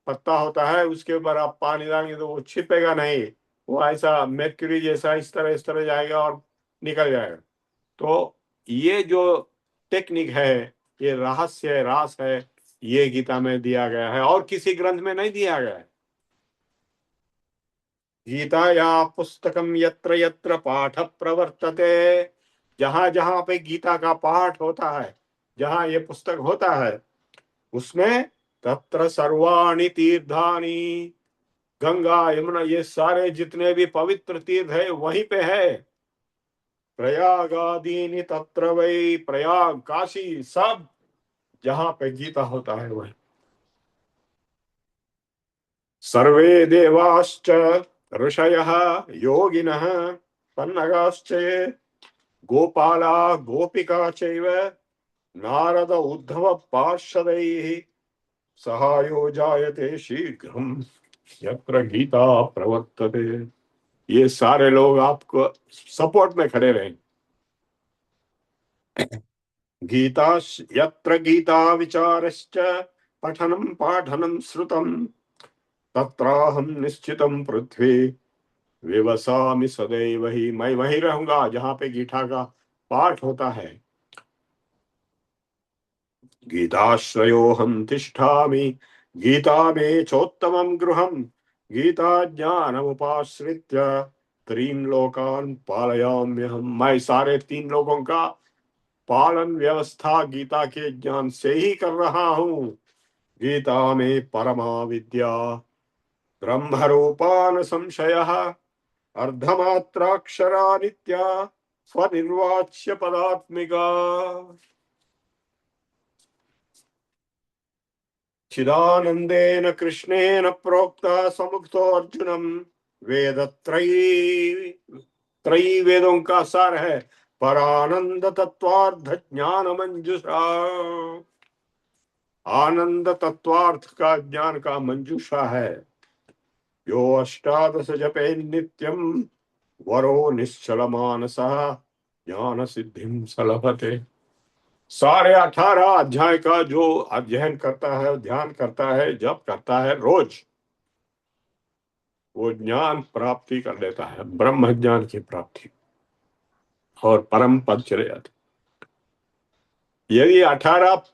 पत्ता होता है उसके ऊपर आप पानी डालेंगे तो वो छिपेगा नहीं, वो ऐसा मेर्क्यूरी जैसा इस तरह जाएगा और निकल जाएगा। तो ये जो टेक्निक है, ये रहस्य रास है, ये गीता में दिया गया है और किसी ग्रंथ में नहीं दिया गया है। गीता या पुस्तकम यत्र यत्र पाठ प्रवर्तते, जहां जहां पे गीता का पाठ होता है, जहां ये पुस्तक होता है, उसमें तत्र सर्वाणि तीर्थानि, गंगा यमुना ये सारे जितने भी पवित्र तीर्थ है वहीं पे है। प्रयागादीनि तत्र वै, प्रयाग, काशी, सब जहां पे गीता होता है वही। सर्वे देवाश्च ऋषयः योगिनः पन्नगाश्च गोपाला गोपिका चैव नारद उद्धव पार्षदैः सहायो जायते शीघ्रम यत्र गीता प्रवर्तते। ये सारे लोग आपको सपोर्ट में खड़े रहें। गीता यत्र गीता विचारश्च पठनं पाठनं श्रुतं तत्राहं निश्चितं पृथ्वी विवसामि सदैव ही। मैं वहीं रहूंगा जहां पे गीता का पाठ होता है। गीताश्रयोऽहं तिष्ठामि गीता मे चोत्तमं गृहं गीता ज्ञानमुपाश्रित्य त्रीन लोकान पालयाम्यहम्। मैं सारे 3 लोगों का पालन व्यवस्था गीता के ज्ञान से ही कर रहा हूँ। गीता में परमा विद्या ब्रह्म रूपान संशयः अर्धमात्राक्षरा नित्या स्वनिर्वाच्य पदात्मिका चिदानंदेन कृष्णेन प्रोक्ता समुक्तो अर्जुनम वेद त्रयी वेदों का सार है परानंद तत्वार्थ ज्ञान मंजुषा। आनंद तत्वार्थ का ज्ञान का मंजूषा है। यो अष्टादश जपे नित्यम वरो निश्चल मानसः ज्ञान सिद्धिम सलभते। सारे 18 अध्याय का जो अध्ययन करता है, ध्यान करता है, जप करता है रोज, वो ज्ञान प्राप्ति कर लेता है, ब्रह्म ज्ञान की प्राप्ति और परम पद चले जाते। यदि 18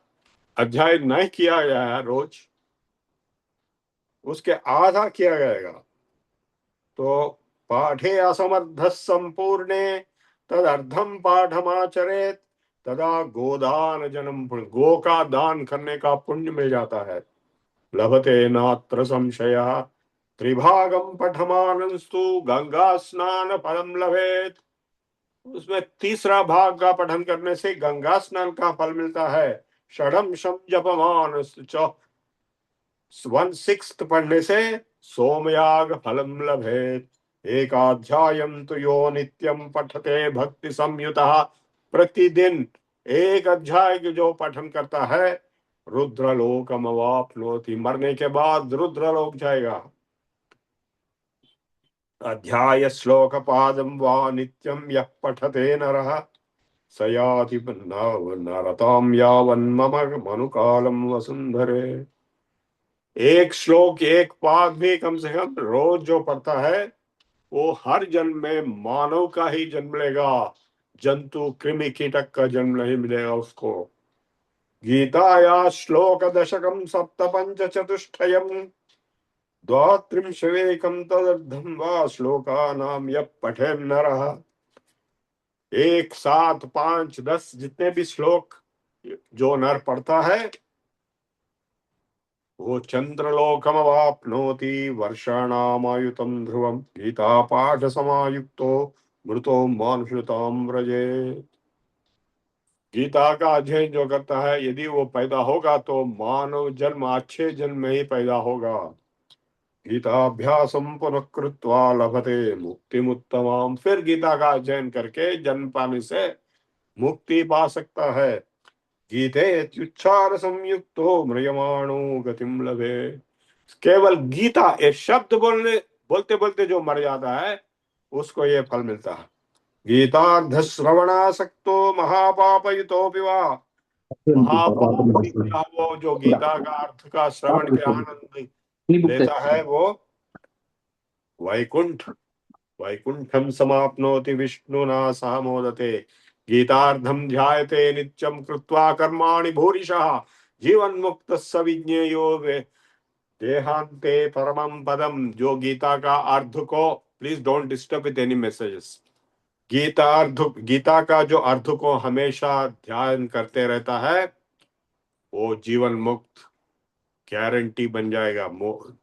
अध्याय नहीं किया गया है रोज, उसके आधा किया जाएगा तो पाठे असमर्थ संपूर्णे तदर्धम पाठमाचरेत तदा गोदान जन्म पुण्य। गो का दान करने का पुण्य मिल जाता है। लभते नात्र संशयः त्रिभागम पठमानस्तु गंगा स्नान फलम लभेत। उसमें तीसरा भाग का पठन करने से गंगा स्नान का फल मिलता है। षडम शम जपमान 1/6 पढ़ने से सोमयाग फलम लभेत। एकाध्यायम तो यो नित्यम पठते भक्ति संयुतः। प्रतिदिन एक अध्याय के जो पठन करता है रुद्रलोकम अवाप्नोति। मरने के बाद रुद्रलोक जाएगा। अध्याय श्लोक पादम वा नित्यम यः पठते नरः स याति नरतां यावन् मम मनुकालम वसुंधरे। एक श्लोक एक पाद भी कम से कम रोज जो पढ़ता है वो हर जन्म में मानव का ही जन्म लेगा, जंतु कृमि कीटक का जन्म नहीं मिलेगा उसको। गीताया श्लोक दशकम सप्तपंच चतुष्टयम द्वात्रिंशवेकम तदर्धम वा श्लोकानाम यः पठेन् नरः। 1, 7, 5, 10 जितने भी श्लोक जो नर पढ़ता है वो चंद्रलोकमवाप्नोति वर्षाणामायुतम ध्रुवम। गीता पाठ समायुक्तो मृतो मानुषताम व्रजेत। गीता का अध्ययन जो करता है यदि वो पैदा होगा तो मानव जन्म अच्छे जन्म में ही पैदा होगा। गीताभ्यासम पुनः कृत्वा लभते मुक्तिमुत्तमाम। फिर गीता का अध्ययन करके जन्म पाने से मुक्ति पा सकता है। गीतेत्युच्चार संयुक्तो म्रियमाणो गतिम लभे। केवल गीता एक शब्द बोलते बोलते जो मर जाता है उसको ये फल मिलता है। गीतार्ध श्रवणासक्तो महापापयुतोऽपि वा। महापापी का वो जो गीता का अर्थ का श्रवण के आनंद लेता है वो वैकुंठम समाप्नोति विष्णुना सह मोदते। गीतार्धम ध्यायते नित्यम कृत्वा कर्माणि भूरिशः जीवन मुक्त सविज्ञेयो देहांते परमं पदम। जो गीता का अर्थ को, please don't disturb with any messages. Gita का जो अर्थ को हमेशा ध्यान करते रहता है वो जीवन मुक्त गारंटी बन जाएगा,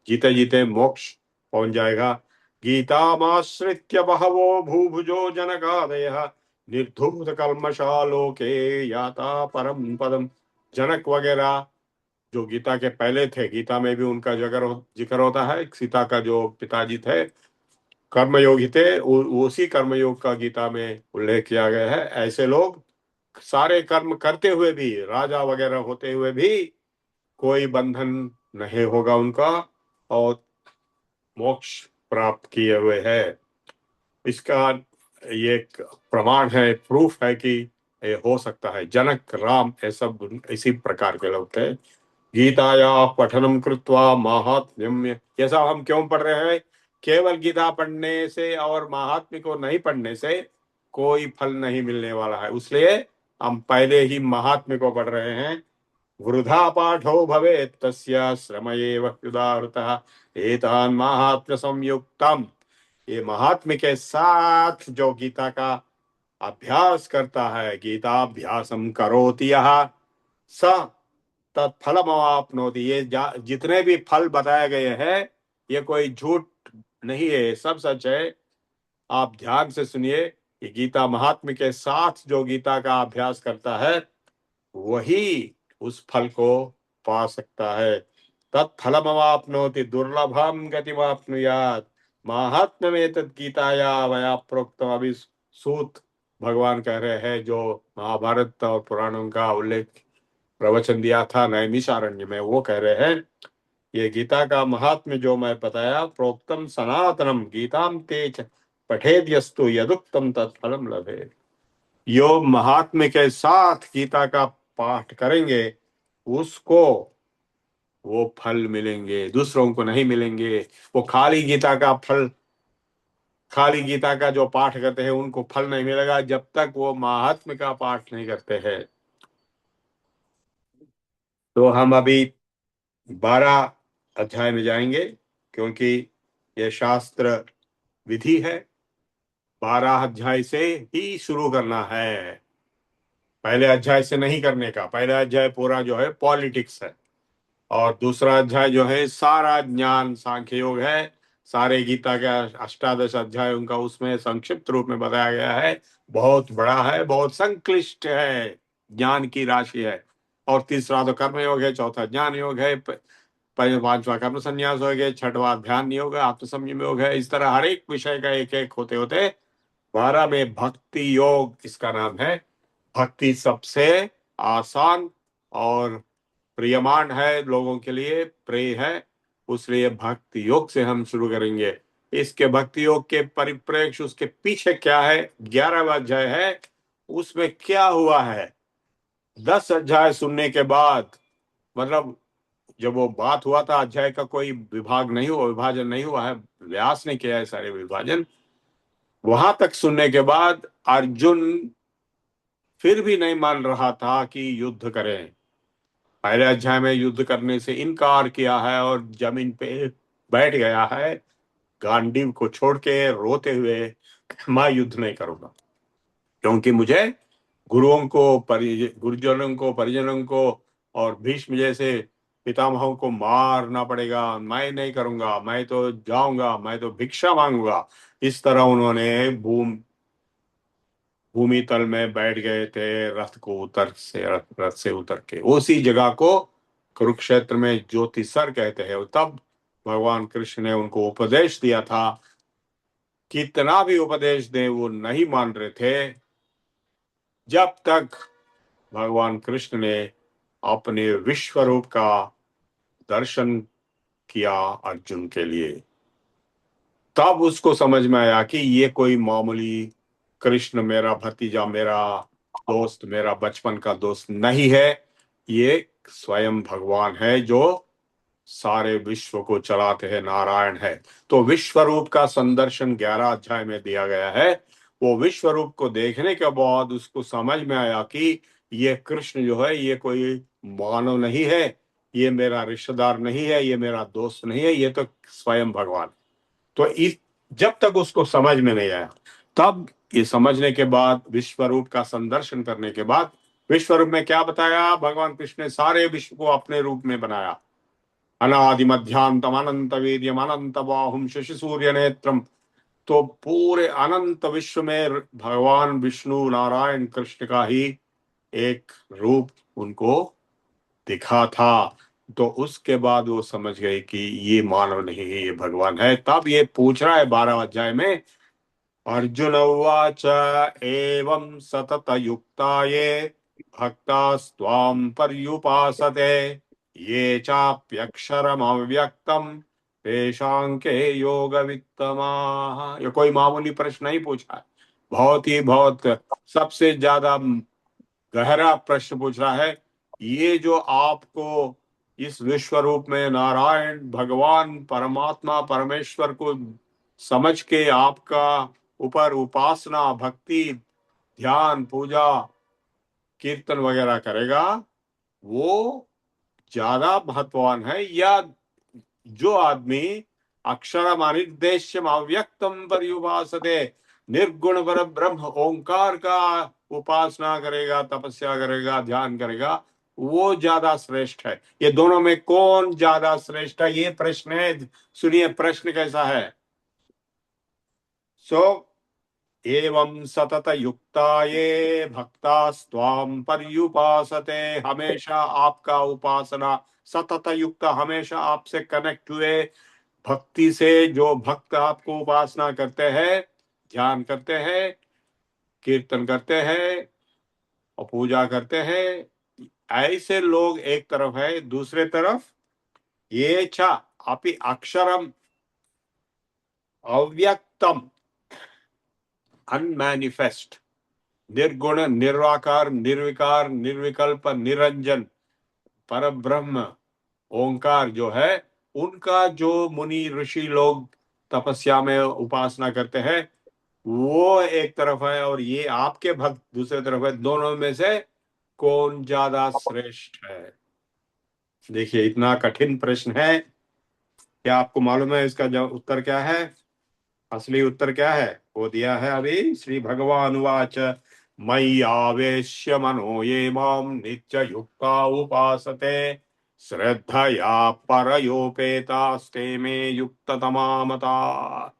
जीते जीते मोक्ष पहुंच जाएगा। गीतामाश्रित्य बहवो भूभुजो जनकादयः निर्धूत कल्मषा लोके याता परम पदम। जनक वगैरह जो गीता के पहले थे, गीता में भी उनका जिक्र होता है। सीता का जो पिताजी थे कर्मयोगी थे, उसी कर्मयोग का गीता में उल्लेख किया गया है। ऐसे लोग सारे कर्म करते हुए भी, राजा वगैरह होते हुए भी कोई बंधन नहीं होगा उनका और मोक्ष प्राप्त किए हुए है। इसका ये एक प्रमाण है, प्रूफ है कि ये हो सकता है। जनक, राम, ये सब इसी प्रकार के लोग थे। गीताया पठनम कृत्वा महात्म्यम। ये सब हम क्यों पढ़ रहे हैं? केवल गीता पढ़ने से और महात्म्य को नहीं पढ़ने से कोई फल नहीं मिलने वाला है, इसलिए हम पहले ही महात्म्य को पढ़ रहे हैं। वृथा पाठो भवेत् तस्य श्रम एव युदावृतः एतान् महात्म्य संयुक्तम। ये महात्म्य के साथ जो गीता का अभ्यास करता है, गीताभ्यासम करोति यः स तत्फलमवाप्नोति। ये जितने भी फल बताए गए हैं ये कोई झूठ नहीं है, सब सच है। आप ध्यान से सुनिए, ये गीता महात्म्य के साथ जो गीता का अभ्यास करता है वही उस फल को पा सकता है। तत्फलमवाप्नोति दुर्लभम गतिमाप्नुयात् महात्म्यमेतत् गीताया वया प्रोक्तम। अभी सूत भगवान कह रहे हैं, जो महाभारत और पुराणों का उल्लेख प्रवचन दिया था नैमिषारण्य में, वो कह रहे हैं ये गीता का महात्म्य जो मैं बताया, प्रोक्तम सनातनम गीताम तेज पठेद्यस्तु यदुक्तम तत्फलम लभेत। यो महात्म्य के साथ गीता का पाठ करेंगे उसको वो फल मिलेंगे, दूसरों को नहीं मिलेंगे। वो खाली गीता का फल, खाली गीता का जो पाठ करते हैं उनको फल नहीं मिलेगा जब तक वो महात्म्य का पाठ नहीं करते हैं। तो हम अभी 12 अध्याय में जाएंगे, क्योंकि ये शास्त्र विधि है। 12 अध्याय से ही शुरू करना है, पहले अध्याय से नहीं करने का। पहला अध्याय पूरा जो है पॉलिटिक्स है, और दूसरा अध्याय जो है सारा ज्ञान सांख्य योग है। सारे गीता के 18 अध्याय उनका उसमें संक्षिप्त रूप में बताया गया है। बहुत बड़ा है, बहुत संक्लिष्ट है, ज्ञान की राशि है। और तीसरा तो कर्म योग है, चौथा ज्ञान योग है, पांचवा कर्म संन्यास योग है, छठवा ध्यान योग है, आत्मसंयम योग है। इस तरह हर एक विषय का एक एक होते होते 12 में भक्ति योग इसका नाम है। भक्ति सबसे आसान और प्रियमान है, लोगों के लिए प्रिय है, उसलिए भक्ति योग से हम शुरू करेंगे। इसके भक्ति योग के परिप्रेक्ष्य, उसके पीछे क्या है, 11वां अध्याय है, उसमें क्या हुआ है। 10 अध्याय सुनने के बाद, मतलब जब वो बात हुआ था, अध्याय का कोई विभाग नहीं हुआ, विभाजन नहीं हुआ है, व्यास ने किया है सारे विभाजन। वहां तक सुनने के बाद अर्जुन फिर भी नहीं मान रहा था कि युद्ध करें। पहले अध्याय में युद्ध करने से इनकार किया है और जमीन पे बैठ गया है, गांडीव को छोड़ के रोते हुए, मैं युद्ध नहीं करूंगा, क्योंकि मुझे गुरुओं को, गुरुजनों को, परिजनों को और भीष्म जैसे पितामहों को मारना पड़ेगा। मैं नहीं करूंगा, मैं तो जाऊंगा, मैं तो भिक्षा मांगूंगा। इस तरह उन्होंने भूमि तल में बैठ गए थे, रथ से उतर के। उसी जगह को कुरुक्षेत्र में ज्योतिसर कहते हैं। तब भगवान कृष्ण ने उनको उपदेश दिया था। कितना भी उपदेश दें वो नहीं मान रहे थे, जब तक भगवान कृष्ण ने अपने विश्व रूप का दर्शन किया अर्जुन के लिए। तब उसको समझ में आया कि ये कोई मामूली कृष्ण मेरा भतीजा, मेरा दोस्त, मेरा बचपन का दोस्त नहीं है, ये स्वयं भगवान है जो सारे विश्व को चलाते हैं, नारायण है। तो विश्व रूप का संदर्शन 11 अध्याय में दिया गया है। वो विश्व रूप को देखने के बाद उसको समझ में आया कि ये कृष्ण जो है ये कोई मानव नहीं है, ये मेरा रिश्तेदार नहीं है, ये मेरा दोस्त नहीं है, ये तो स्वयं भगवान। तो इस जब तक उसको समझ में नहीं आया, तब ये समझने के बाद, विश्व रूप का संदर्शन करने के बाद, विश्व रूप में क्या बताया, भगवान कृष्ण ने सारे विश्व को अपने रूप में बनाया। अनादि मध्यांतम अनंत वीर्यम अनंत बाहुम शशि सूर्य नेत्रम। तो पूरे अनंत विश्व में भगवान विष्णु नारायण कृष्ण का ही एक रूप उनको दिखा था। तो उसके बाद वो समझ गए कि ये मानव नहीं है, ये भगवान है। तब ये पूछ रहा है 12 अध्याय में, अर्जुन उवाच एवं सतत युक्ता ये भक्तास्त्वां पर्युपासते ये चाप्यक्षरम अव्यक्तम तेषां के योग वित्तमाः। ये कोई मामूली प्रश्न नहीं पूछा है, बहुत सबसे ज्यादा गहरा प्रश्न पूछ रहा है। ये जो आपको इस विश्व रूप में नारायण भगवान परमात्मा परमेश्वर को समझ के आपका ऊपर उपासना, भक्ति, ध्यान, पूजा, कीर्तन वगैरह करेगा, वो ज्यादा महत्ववान है, या जो आदमी अक्षरम अनिर्देश्यम अव्यक्तम पर्युपासते, निर्गुण पर ब्रह्म ओंकार का उपासना करेगा, तपस्या करेगा, ध्यान करेगा, वो ज्यादा श्रेष्ठ है। ये दोनों में कौन ज्यादा श्रेष्ठ है, ये प्रश्न है। सुनिए प्रश्न कैसा है। एवं सतत युक्ता ये भक्ता स्वाम पर्युपासते, हमेशा आपका उपासना सतत युक्त, हमेशा आपसे कनेक्ट हुए भक्ति से, जो भक्त आपको उपासना करते हैं, ध्यान करते हैं, कीर्तन करते हैं और पूजा करते हैं, ऐसे लोग एक तरफ है। दूसरे तरफ ये च अपि अक्षरम अव्यक्तम अनमैनिफेस्ट, निर्गुण निर्वाकार निर्विकार निर्विकल्प निरंजन पर ब्रह्म ओंकार जो है, उनका जो मुनि ऋषि लोग तपस्या में उपासना करते हैं, वो एक तरफ है, और ये आपके भक्त दूसरे तरफ है। दोनों में से कौन ज्यादा श्रेष्ठ है? देखिए इतना कठिन प्रश्न है। क्या आपको मालूम है इसका जो उत्तर क्या है? असली उत्तर क्या है वो दिया है अभी। श्री भगवान उवाच मयि आवेश्य मनो ये माम नित्य युक्ता उपासते, श्रद्धया परयोपेतास्ते में युक्ततमा मता।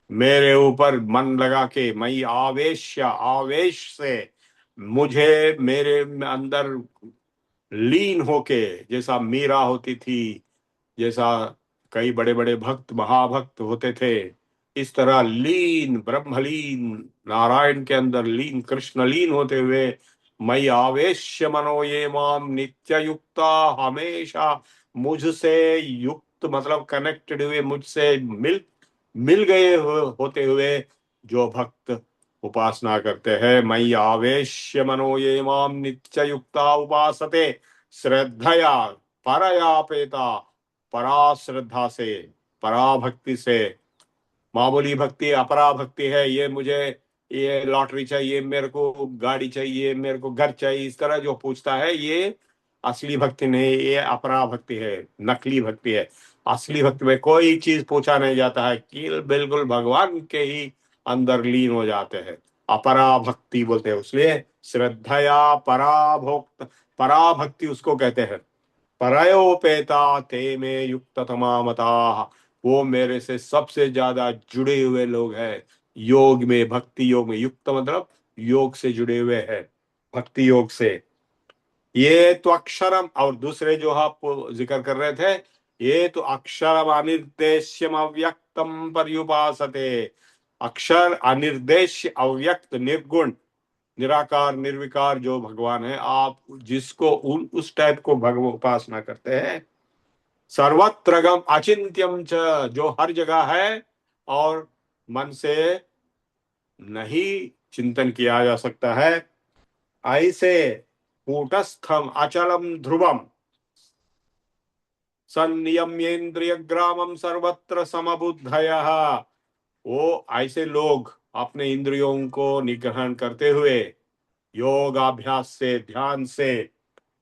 मेरे ऊपर मन लगा के, मयि आवेश्य, आवेश से, मुझे मेरे अंदर लीन होके, जैसा मीरा होती थी, जैसा कई बड़े बड़े भक्त महाभक्त होते थे, इस तरह लीन, ब्रह्मलीन, नारायण के अंदर लीन, कृष्ण लीन होते हुए, मई आवेश्य मनो ये माम नित्य युक्ता, हमेशा मुझसे युक्त मतलब कनेक्टेड हुए, मुझसे मिल गए होते हुए जो भक्त उपासना करते हैं। मई आवेश्य मनो ये माम नित्य युक्ता उपासते, श्रद्धया परयापेता, परा श्रद्धा से, परा भक्ति से। मामूली भक्ति अपरा भक्ति है, ये मुझे ये लॉटरी चाहिए, मेरे को गाड़ी चाहिए, मेरे को घर चाहिए, इस तरह जो पूछता है, ये असली भक्ति नहीं, ये अपरा भक्ति है, नकली भक्ति है। असली भक्ति में कोई चीज पूछा नहीं जाता है, कि बिल्कुल भगवान के ही अंदर लीन हो जाते हैं। अपरा भक्ति बोलते हैं। इसलिए श्रद्धया पराभोक्त, पराभक्ति उसको कहते हैं। परयोपेता ते में युक्त तमामता, वो मेरे से सबसे ज्यादा जुड़े हुए लोग हैं। योग में, भक्ति योग में, युक्त मतलब योग से जुड़े हुए हैं, भक्ति योग से। ये तो अक्षरम, और दूसरे जो आप जिक्र कर रहे थे, ये तो अक्षरम अनिर्देश्यम अव्यक्तम पर्युपासते। अक्षर अनिर्देश्य अव्यक्त निर्गुण निराकार निर्विकार जो भगवान है, आप जिसको उस टाइप को भगवान उपासना करते हैं। सर्वत्रगम अचिंत्यम च, जो हर जगह है और मन से नहीं चिंतन किया जा सकता है, ऐसे कूटस्थम अचलम ध्रुवम संयम्येन्द्रिय ग्रामम सर्वत्र समबुद्धयः, वो ऐसे लोग अपने इंद्रियों को निग्रहण करते हुए योगाभ्यास से, ध्यान से,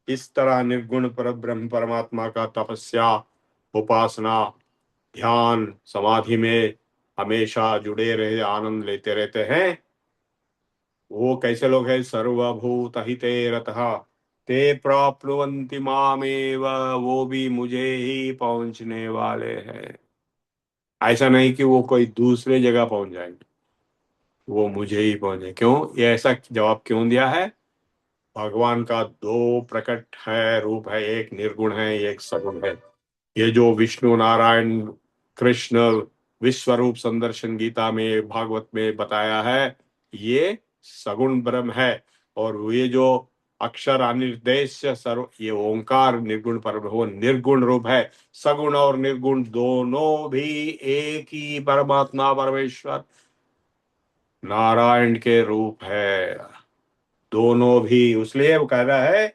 इस तरह निर्गुण पर ब्रह्म परमात्मा का तपस्या, उपासना, ध्यान, समाधि में हमेशा जुड़े रहे, आनंद लेते रहते हैं। वो कैसे लोग हैं? सर्वभूत हिते रतः ते प्राप्नुवन्ति मामेव, वो भी मुझे ही पहुंचने वाले हैं। ऐसा नहीं कि वो कोई दूसरे जगह पहुंच जाएंगे, वो मुझे ही पहुंचे। क्यों? ये ऐसा जवाब क्यों दिया है? भगवान का दो प्रकट है, रूप है, एक निर्गुण है, एक सगुण है। ये जो विष्णु नारायण कृष्ण विश्व रूप संदर्शन गीता में, भागवत में बताया है, ये सगुण ब्रह्म है। और ये जो अक्षर अनिर्देश्य सर्व, ये ओंकार निर्गुण परब्रह्म, वो निर्गुण रूप है। सगुण और निर्गुण दोनों भी एक ही परमात्मा परमेश्वर नारायण के रूप है, दोनों भी। इसलिए वो कह रहा है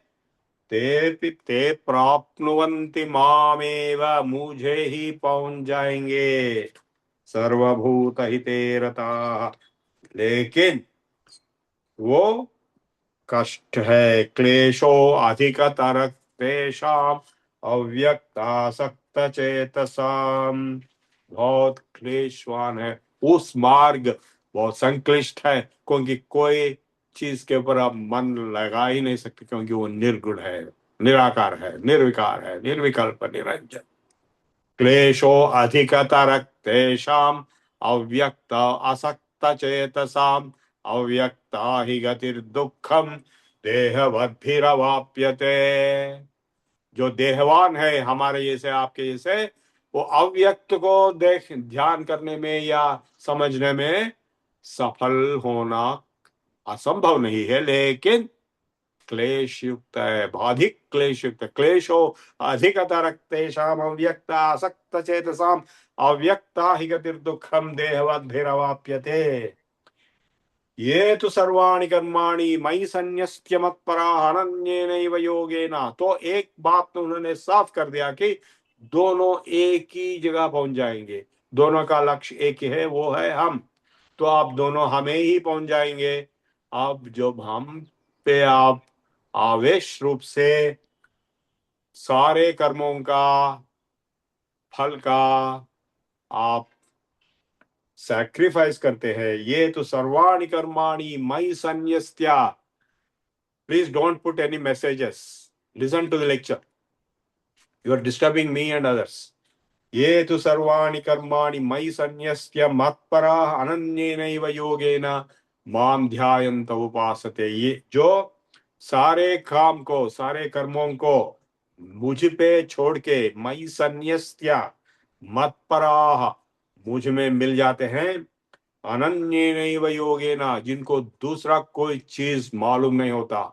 ते प्राप्नुवन्ति मामेव, मुझे ही पहुंच जाएंगे, सर्वभूत हिते रता। लेकिन वो कष्ट है, क्लेशो अधिकतर तेषां अव्यक्तासक्त चेतसाम। बहुत क्लेशवान है उस मार्ग, बहुत संक्लिष्ट है, क्योंकि कोई चीज के ऊपर आप मन लगा ही नहीं सकते, क्योंकि वो निर्गुण है, निराकार है, निर्विकार है, निर्विकल्प निरंजन। क्लेशो अधिकतर तेषाम अव्यक्त असक्त चेतसाम। अव्यक्ता ही गतिर्दुःखम देहवद्भिरवाप्यते। जो देहवान है हमारे जैसे, आपके जैसे, वो अव्यक्त को देख ध्यान करने में या समझने में सफल होना असंभव नहीं है, लेकिन क्लेश युक्त है, अधिक क्लेश युक्त। क्लेशो अधिकतर तेषाम अव्यक्ता आसक्त चेतसाम। अव्यक्ता ही गतिर्दुःखम देहवद्भिरवाप्यते। ये तो सर्वाणि कर्माणि मयि सन्न्यस्य मत्पराः अनन्येनैव योगेन। तो एक बात तो उन्होंने साफ कर दिया कि दोनों एक ही जगह पहुंच जाएंगे, दोनों का लक्ष्य एक ही है, वो है हम। तो आप दोनों हमें ही पहुंच जाएंगे। अब जब हम पे आप आवेश रूप से सारे कर्मों का फल का आप सैक्रिफाइस करते हैं, ये तो सर्वाणि कर्माणि मयि सन्न्यस्त्या। Please don't put any messages. Listen to the lecture. You are disturbing me and others. ये तो सर्वाणि कर्माणि मयि सन्न्यस्य मत्पराः अनन्येनैव योगेन मां ध्यायन्त उपासते। ये जो सारे काम को, सारे कर्मों को मुझ पे छोड़ के, मयि सन्न्यस्य मत्पराः, मुझ में मिल जाते हैं, अनन्येनैव योगेन, जिनको दूसरा कोई चीज मालूम नहीं होता,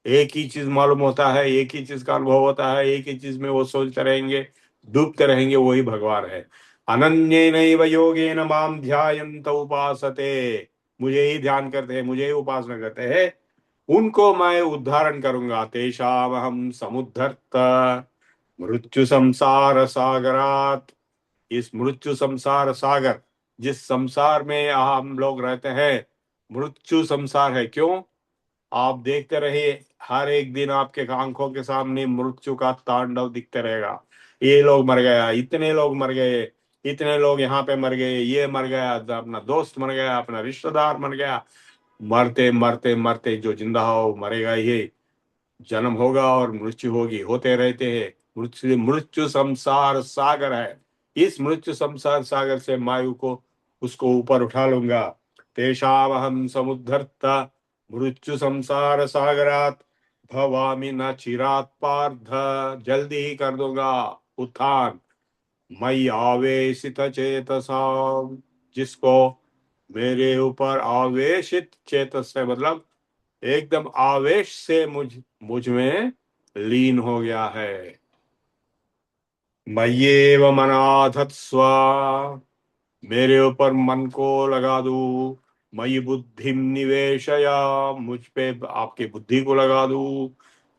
एक ही चीज मालूम होता है, एक ही चीज का अनुभव होता है, एक ही चीज में वो सोचते रहेंगे, डूबते रहेंगे, वही भगवान है। अनन्येनैव योगेन मां ध्यायन्त उपासते। मुझे ही ध्यान करते हैं, मुझे ही उपासना करते हैं, उनको मैं उद्धारण करूंगा। तेषामहं समुद्धर्त मृत्यु संसार सागरात। इस मृत्यु संसार सागर, जिस संसार में हम लोग रहते हैं, मृत्यु संसार है। क्यों? आप देखते रहिए, हर एक दिन आपके आंखों के सामने मृत्यु का तांडव दिखते रहेगा। ये लोग मर गया, इतने लोग मर गए, इतने लोग यहाँ पे मर गए, ये मर गया, अपना दोस्त मर गया, अपना रिश्तेदार मर गया। मरते मरते मरते जो जिंदा हो मरेगा ही, जन्म होगा और मृत्यु होगी, होते रहते हैं। मृत्यु मृत्यु संसार सागर है। इस मृत्यु संसार सागर से मायु को, उसको ऊपर उठा लूंगा। तेषामहं समुद्धर्ता मृत्यु संसार सागरात भवामि न चिरात पार्थ। जल्दी ही कर दूंगा उत्थान। मयि आवेशित चेतसा, जिसको मेरे ऊपर आवेशित चेतस है, मतलब एकदम आवेश से मुझ में लीन हो गया है। मय्येव मनाधत्स्व, मेरे ऊपर मन को लगा दू। मयि बुद्धिम निवेशया, मुझ पे आपके बुद्धि को लगा दू।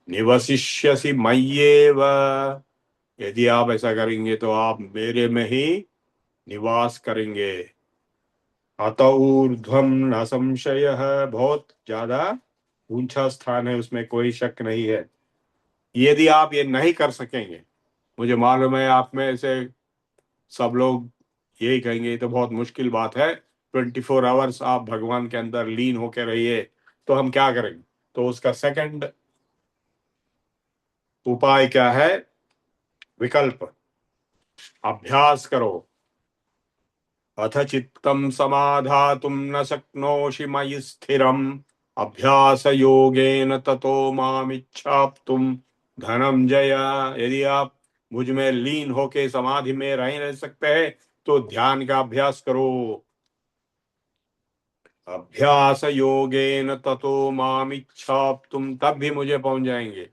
निवसिष्यसि मय्येव, यदि आप ऐसा करेंगे तो आप मेरे में ही निवास करेंगे। अत ऊर्ध्वम न संशय, बहुत ज्यादा ऊंचा स्थान है, उसमें कोई शक नहीं है। यदि आप ये नहीं कर सकेंगे, मुझे मालूम है आप में से सब लोग यही कहेंगे, ये तो बहुत मुश्किल बात है, 24 आवर्स आप भगवान के अंदर लीन होकर रहिए, तो हम क्या करेंगे? तो उसका सेकंड उपाय क्या है? विकल्प, अभ्यास करो। अथ चित्तं समाधातुं न शक्नोषि मयि स्थिरम् अभ्यास योगेन ततो मामिच्छाप्तुं धनंजय। यदि आप मुझ में लीन होके समाधि में रह सकते हैं, तो ध्यान का अभ्यास करो। अभ्यास योगेन ततो मामिच्छाप्तुं, तब भी मुझे पहुंच जाएंगे।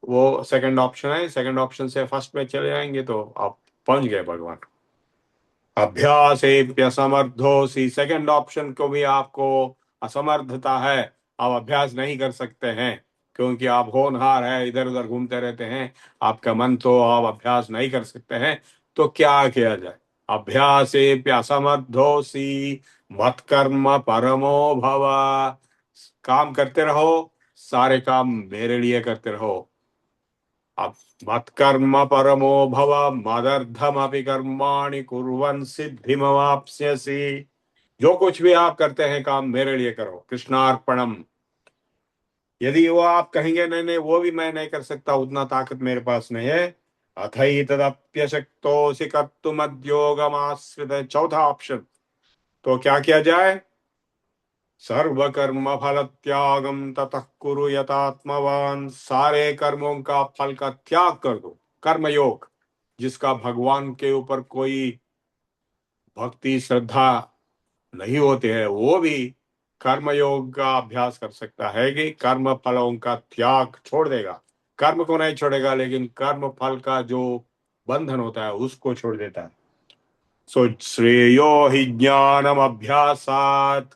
वो सेकंड ऑप्शन है, सेकंड ऑप्शन से फर्स्ट में चले जाएंगे तो आप पहुंच गए भगवान। अभ्यासेप्यसमर्थोऽसि, सेकंड ऑप्शन को भी आपको असमर्थता है, आप अभ्यास नहीं कर सकते हैं, क्योंकि आप होनहार है, इधर उधर घूमते रहते हैं, आपका मन, तो आप अभ्यास नहीं कर सकते हैं। तो क्या किया जाए? अभ्यासेप्यसमर्थोऽसि मत्कर्म परमो भव, काम करते रहो, सारे काम मेरे लिए करते रहो। अब मत्कर्म परमो भव मदर्थमपि कर्माणि कुर्वन् सिद्धिमवाप्स्यसि। जो कुछ भी आप करते हैं काम मेरे लिए करो, कृष्णार्पणम। यदि वो आप कहेंगे नहीं नहीं वो भी मैं नहीं कर सकता, उतना ताकत मेरे पास नहीं है, अथैतदप्यशक्तोऽसि कर्तुमद्योगमाश्रितः, चौथा ऑप्शन, तो क्या किया जाए? सर्वकर्म फल त्यागम ततः कुरु यतात्मवान, सारे कर्मों का फल का त्याग कर दो। कर्मयोग, जिसका भगवान के ऊपर कोई भक्ति श्रद्धा नहीं होते हैं, वो भी कर्मयोग का अभ्यास कर सकता है कि कर्म फलों का त्याग छोड़ देगा। कर्म को नहीं छोड़ेगा, लेकिन कर्म फल का जो बंधन होता है उसको छोड़ देता है। सो श्रेयो ही ज्ञानम अभ्यासात,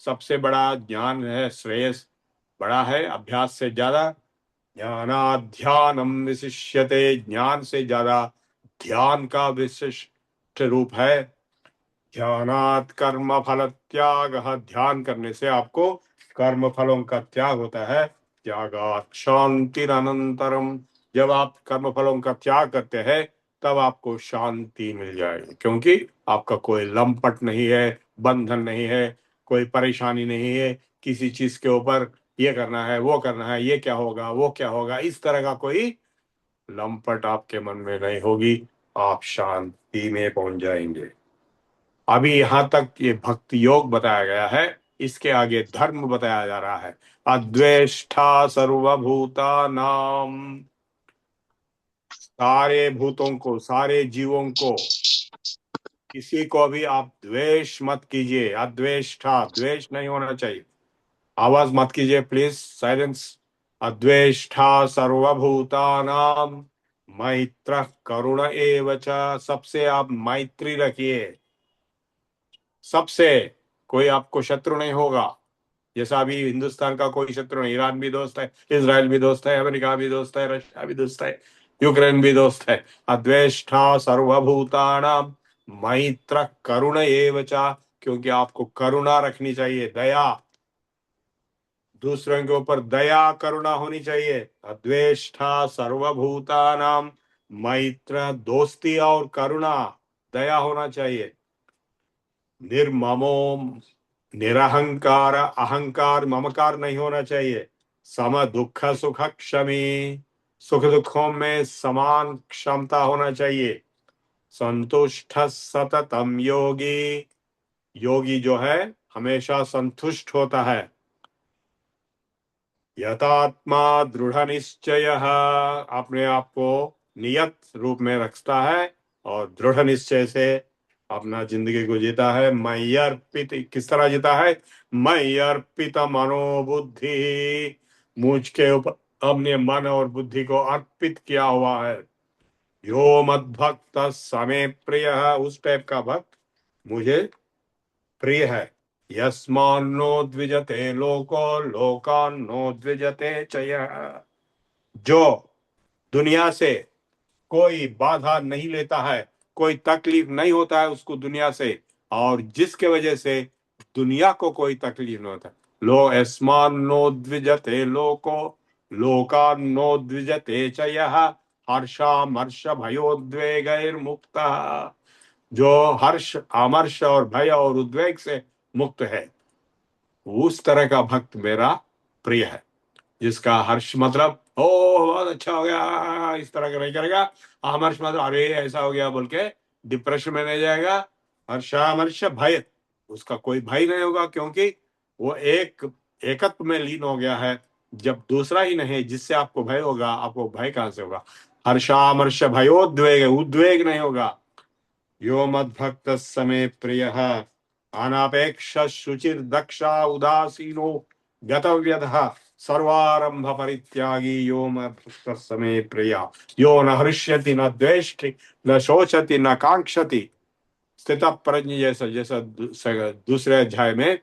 सबसे बड़ा ज्ञान है, श्रेयस बड़ा है अभ्यास से ज्यादा। ज्ञानाध्यानम विशिष्यते, ज्ञान से ज्यादा ध्यान का विशिष्ट रूप है। ध्यानात् कर्म फल त्याग, ध्यान करने से आपको कर्म फलों का त्याग होता है। त्यागात् शांतिरनंतरम, जब आप कर्म फलों का त्याग करते हैं तब आपको शांति मिल जाएगी, क्योंकि आपका कोई लंपट नहीं है, बंधन नहीं है, कोई परेशानी नहीं है किसी चीज के ऊपर, ये करना है वो करना है, ये क्या होगा वो क्या होगा, इस तरह का कोई लंपट आपके मन में नहीं होगी, आप शांति में पहुंच जाएंगे। अभी यहां तक ये भक्ति योग बताया गया है, इसके आगे धर्म बताया जा रहा है। अद्वेष्टा सर्वभूता नाम, सारे भूतों को, सारे जीवों को, किसी को भी आप द्वेष मत कीजिए। अद्वेष्टा, द्वेष नहीं होना चाहिए, आवाज मत कीजिए प्लीज, साइलेंस। अद्वेष्टा सर्वभूतानाम मैत्र करुण एव च, सबसे आप मैत्री रखिए, सबसे, कोई आपको शत्रु नहीं होगा। जैसा अभी हिंदुस्तान का कोई शत्रु नहीं, ईरान भी दोस्त है, इजराइल भी दोस्त है, अमेरिका भी दोस्त है, रशिया भी दोस्त है, यूक्रेन भी दोस्त है। अद्वेष्टा सर्वभूतानाम मैत्र करुण एव च, क्योंकि आपको करुणा रखनी चाहिए, दया, दूसरों के ऊपर दया करुणा होनी चाहिए। अद्वेष्टा सर्वभूतानाम मैत्र, दोस्ती और करुणा, दया होना चाहिए। निर्ममो, निरहंकार, अहंकार ममकार नहीं होना चाहिए। सम दुख सुख क्षमी, सुख दुखों में समान क्षमता होना चाहिए। संतुष्ट सततम योगी, योगी जो है हमेशा संतुष्ट होता है। यथात्मा दृढ़ निश्चय, अपने आप को नियत रूप में रखता है और दृढ़ निश्चय से अपना जिंदगी को जीता है। मयि अर्पित, किस तरह जीता है? मयि अर्पित मनोबुद्धि, मुझ के ऊपर अपने मन और बुद्धि को अर्पित किया हुआ है। यो मद्भक्त समे प्रिय, उस टाइप का भक्त मुझे प्रिय है। यस्मान्नो द्विजते लोको लोकान्नो द्विजते च यः, जो दुनिया से कोई बाधा नहीं लेता है, कोई तकलीफ नहीं होता है उसको दुनिया से, और जिसके वजह से दुनिया को कोई तकलीफ नहीं होता। लो यस्मान्नो द्विजते लोको लोकान्नो द्विजते च यः हर्षामर्ष भयोद्वेगैर्मुक्तः, जो हर्ष आमर्ष और भय और उद्वेग से मुक्त है, उस तरह का भक्त मेरा प्रिय है। जिसका हर्ष मतलब ओ बहुत अच्छा हो गया, इस तरह का नहीं करेगा। आमर्ष मतलब अरे ऐसा हो गया बोल के डिप्रेशन में नहीं जाएगा। हर्षामर्ष भय, उसका कोई भय नहीं होगा, क्योंकि वो एकत्व में लीन हो गया है। जब दूसरा ही नहीं जिससे आपको भय होगा, आपको भय कहां से होगा? हर्षामर्ष भयोद्वेग, उद्वेग नहीं होगा। यो मद्भक्त समे प्रिय अनापेक्ष शुचिर दक्षा उदासीनो गतव्यतः सर्वारंभ परित्यागी यो मद्भक्त समे प्रिय यो न हृष्यति न द्वेष्टि न शोचति न कांक्षति। स्थित प्रज्ञ, जैसा दूसरे अध्याय में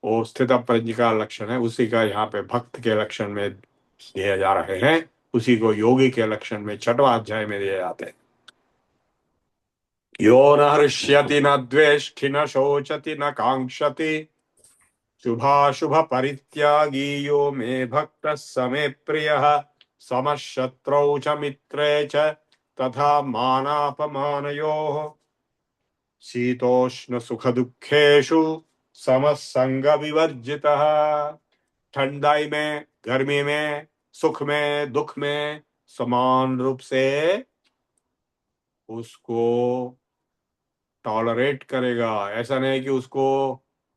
वो स्थित प्रज्ञ का लक्षण है, उसी का यहाँ पे भक्त के लक्षण में दिए जा रहे हैं, उसी को योगी के लक्षण में छठवां अध्याय में दिए जाते हैं। यो न हृष्यति न द्वेष्टि न शोचति न कांक्षति शुभाशुभ परित्यागी यो मे भक्त समे प्रियः समशत्रौ च मित्रे च तथा मानापमानयोः शीतोष्ण सुख दुखेषु समसंग विवर्जितः। ठंडाई में, गर्मी में, सुख में, दुख में समान रूप से उसको टॉलरेट करेगा। ऐसा नहीं कि उसको